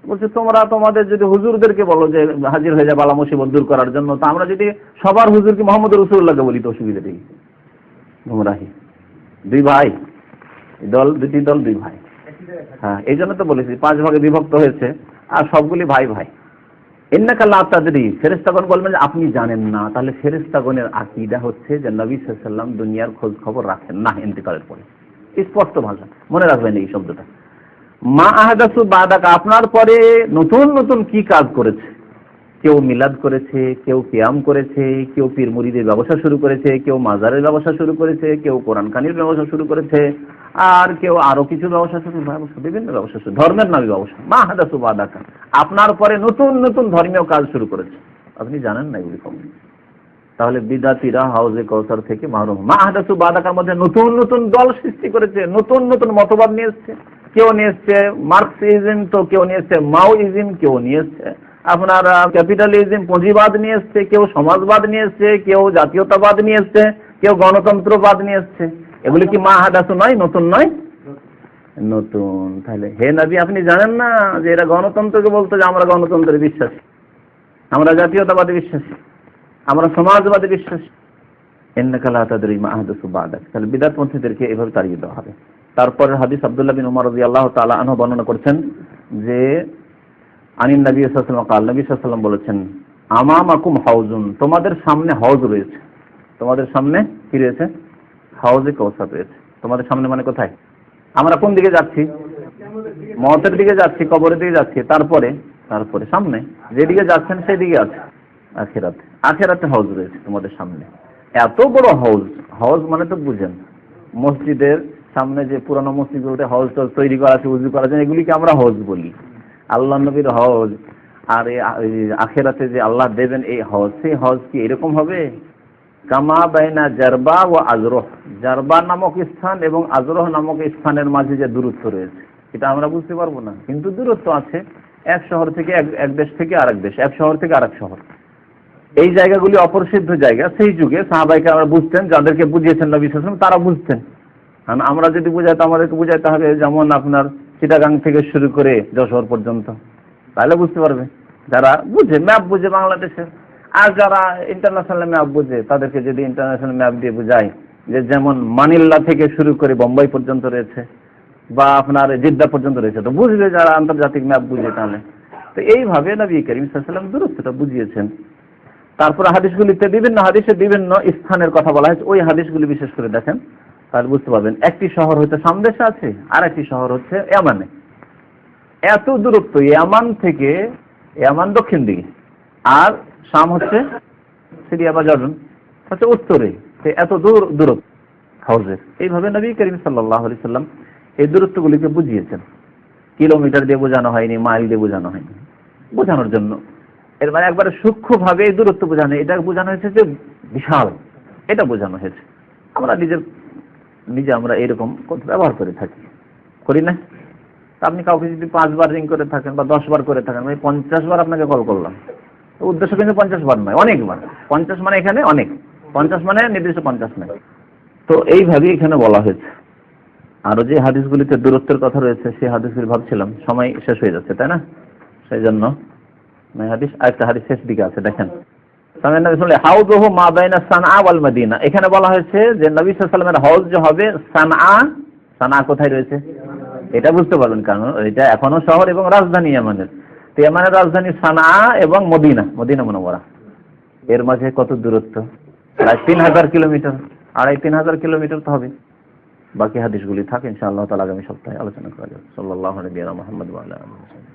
বলছে তোমরা তোমাদের যদি হুজুরদেরকে বলো যে হাজির হয়ে যায় বালা মুসিবত দূর করার জন্য, তো আমরা যদি সবার হুজুরকে মোহাম্মদ রাসূলুল্লাহকে বলি তো অসুবিধা নেই। গুমরাহি, দুই ভাই দল, দুটি দল দুই ভাই। হ্যাঁ, এই জন্য তো বলেছি 5 ভাগে বিভক্ত হয়েছে আর সবগুলি ভাই ভাই। ইন্নাকা লা তাদরি, ফেরেশতাগণ বলবেন যে আপনি জানেন না। তাহলে ফেরেশতাগণের আকীদা হচ্ছে যে নবী সাল্লাল্লাহু আলাইহি ওয়াসাল্লাম দুনিয়ার খোঁজ খবর রাখেন না ইন্তেকালের পরে। স্পষ্ট ভাষা, মনে রাখবেন এই শব্দটা। মা আহাদাসু বাদাকা, আপনার পরে নতুন নতুন কি কাজ করেছে। কেউ মিলাদ করেছে, কেউ কিয়াম করেছে, কেউ পীর মুরিদের ব্যবসা শুরু করেছে, কেউ মাজারের ব্যবসা শুরু করেছে, কেউ কোরআন কানির ব্যবসা শুরু করেছে, আর কেউ আরো কিছু ব্যবসা শুরু, বিভিন্ন ব্যবসা শুরু, ধর্মের নামে ব্যবসা। মা আহাদাসু বাদাকা, আপনার পরে নতুন নতুন ধর্মীয় কাজ শুরু করেছে, আপনি জানেন না এগুলি কম। তাহলে বিদাতিরা হাউজে কাউসার থেকে মাহরুম। মা আহাদাসু বাদাকার মধ্যে নতুন নতুন দল সৃষ্টি করেছে, নতুন নতুন মতবাদ নিয়ে এসছে। কেউ নিয়ে এসছে মার্কসিজম, তো কেউ নিয়ে এসছে মাওইজম, কেউ নিয়ে এসছে আপনার ক্যাপিটালিজম পুঁজিবাদ নিয়ে এসছে, কেউ সমাজবাদ নিয়ে এসছে, কেউ জাতীয়তাবাদ নিয়ে এসছে, কেউ গণতন্ত্রবাদ নিয়ে এসছে। এগুলি কি মা আহাদাসু নয়, নতুন নয়? নতুন। তাহলে হে নবী আপনি জানেন না যে এরা গণতন্ত্রকে বলতো যে আমরা গণতন্ত্রে বিশ্বাসী, আমরা জাতীয়তাবাদে বিশ্বাসী, আমরা সমাজবাদে বিশ্বাসী। ইন্নাকা লা তাদরি মা আহাদাসু বাদাক। তাহলে বিদআতপন্থীদেরকে এভাবে তাড়িয়ে দেওয়া হবে। তারপরে হাদিস আব্দুল্লাহ বিন উমর রাদিয়াল্লাহু তাআলা আনহু বর্ণনা করছেন যে আনিন নবী সাল্লাল্লাহু আলাইহি ওয়াসাল্লাম নবী সাল্লাল্লাহু আলাইহি ওয়াসাল্লাম বলেছেন আমামাকুম হাউজুন, তোমাদের সামনে হাউজ রয়েছে। তোমাদের সামনে কি রয়েছে? হাউজে কাউসার রয়েছে। তোমাদের সামনে মানে কোথায়? আমরা কোন দিকে যাচ্ছি? মওতের দিকে যাচ্ছি, কবরের দিকে যাচ্ছি। তারপরে তারপরে সামনে যেদিকে যাচ্ছেন সেই দিকে আছে আখিরাতে। আখিরাতে হাউজ রয়েছে তোমাদের সামনে। এত বড় হাউজ, হাউজ মানে তো বুঝেন মসজিদের সামনে যে পুরানো মসজিদগুলোতে হাউজ তৈরি করা আছে উযু করার জন্য, এগুলিকে আমরা হাউজ বলি। আল্লাহ নবীর হাউজ আর এই আখিরাতে যে আল্লাহ দেবেন এই হাউজ, সেই হাউজ কি এরকম হবে? কামা বাইনা জারবা ও আজরহ, জারবা নামক স্থান এবং আজরহ নামক স্থানের মাঝে যে দূরত্ব রয়েছে এটা আমরা বুঝতে পারবো না, কিন্তু দূরত্ব আছে এক শহর থেকে এক দেশ থেকে আরেক দেশ, এক শহর থেকে আরেক শহর। এই জায়গাগুলি অপরিসিদ্ধ জায়গা। সেই যুগে সাহাবাইকে আমরা বুঝতেন, যাদেরকে বুঝিয়েছেন নবী সাল্লাল্লাহু আলাইহি ওয়াসাল্লাম তারা বুঝতেন। কারণ আমরা যদি বুঝাইতে আমাদেরকে বুঝাইতে হবে যেমন আপনার চিটাগাং থেকে শুরু করে যশোর পর্যন্ত, তাহলে বুঝতে পারবে যারা বুঝে, ম্যাপ বুঝে বাংলাদেশের। আর যারা ইন্টারন্যাশনাল ম্যাপ বুঝে তাদেরকে যদি ইন্টারন্যাশনাল ম্যাপ দিয়ে বুঝায় যে যেমন মানিলা থেকে শুরু করে বোম্বাই পর্যন্ত রয়েছে বা আপনার জিদ্দা পর্যন্ত রয়েছে, তো বুঝবে যারা আন্তর্জাতিক ম্যাপ বুঝে। তাহলে তো এইভাবে নবী করিম সাল্লাল্লাহু আলাইহি ওয়াসাল্লাম দূরত্বটা বুঝিয়েছেন। তারপরে হাদিসগুলিতে বিভিন্ন হাদিসে বিভিন্ন স্থানের কথা বলা হয়েছে, ওই হাদিসগুলি বিশেষ করে দেখেন তাহলে বুঝতে পারবেন। একটি শহর হচ্ছে সামদেশে আছে, আর একটি শহর হচ্ছে ইয়ামানে। এত দূরত্ব ইয়ামান থেকে, ইয়ামান দক্ষিণ দিকে আর শাম হচ্ছে সিরিয়া বা জর্ডান হচ্ছে উত্তরে, এত দূরত্ব হাউজের। এইভাবে নবী করিম সাল্লাল্লাহু আলাইহি ওয়াসাল্লাম এই দূরত্বগুলিকে বুঝিয়েছেন। কিলোমিটার দিয়ে বোঝানো হয়নি, মাইল দিয়ে বোঝানো হয়নি, বোঝানোর জন্য। এর মানে একবারে সূক্ষ্মভাবে এই দূরত্ব বোঝানো, এটা বোঝানো হয়েছে যে বিশাল, এটা বোঝানো হয়েছে। আমরা নিজে আমরা এরকম ব্যবহার করে থাকি, করি না? আপনি কাউকে যদি 5 বার রিং করে থাকেন বা 10 বার করে থাকেন, আমি 50 বার আপনাকে কল করলাম, উদ্দেশ্য কিন্তু 50 বার নয়, অনেকবার। 50 মানে এখানে অনেক, 50 মানে নির্দিষ্ট 50 নয়। তো এইভাবেই এখানে বলা হয়েছে। আরো যে হাদিসগুলিতে দূরত্বের কথা রয়েছে সেই হাদিসগুলি ভাবছিলাম সময় শেষ হয়ে যাচ্ছে, তাই না? সেই জন্য হাদিস, আরেকটা হাদিস শেষ দিকে আছে, দেখেন। হাউজুহু মা বাইনা সানআ ওয়াল মদিনা, এখানে বলা হয়েছে যে নবী সাল্লাল্লাহু আলাইহি ওয়াসাল্লামের হাউজ যে হবে সানআ। সানআ কোথায় রয়েছে এটা বুঝতে পারবেন, কারণ এটা এখনো শহর এবং রাজধানী ইয়ামানের। তো ইয়ামানের রাজধানী সানআ এবং মদিনা, মদিনা মুনাওয়ারা, এর মাঝে কত দূরত্ব? প্রায় 3000 কিলোমিটার, 2500 কিলোমিটার তো হবে। বাকি হাদিসগুলি থাকে ইনশাআল্লাহ তাআলা আগামী সপ্তাহে আলোচনা করা যাবে। সাল্লাল্লাহু আলাইহি ওয়া সাল্লাম।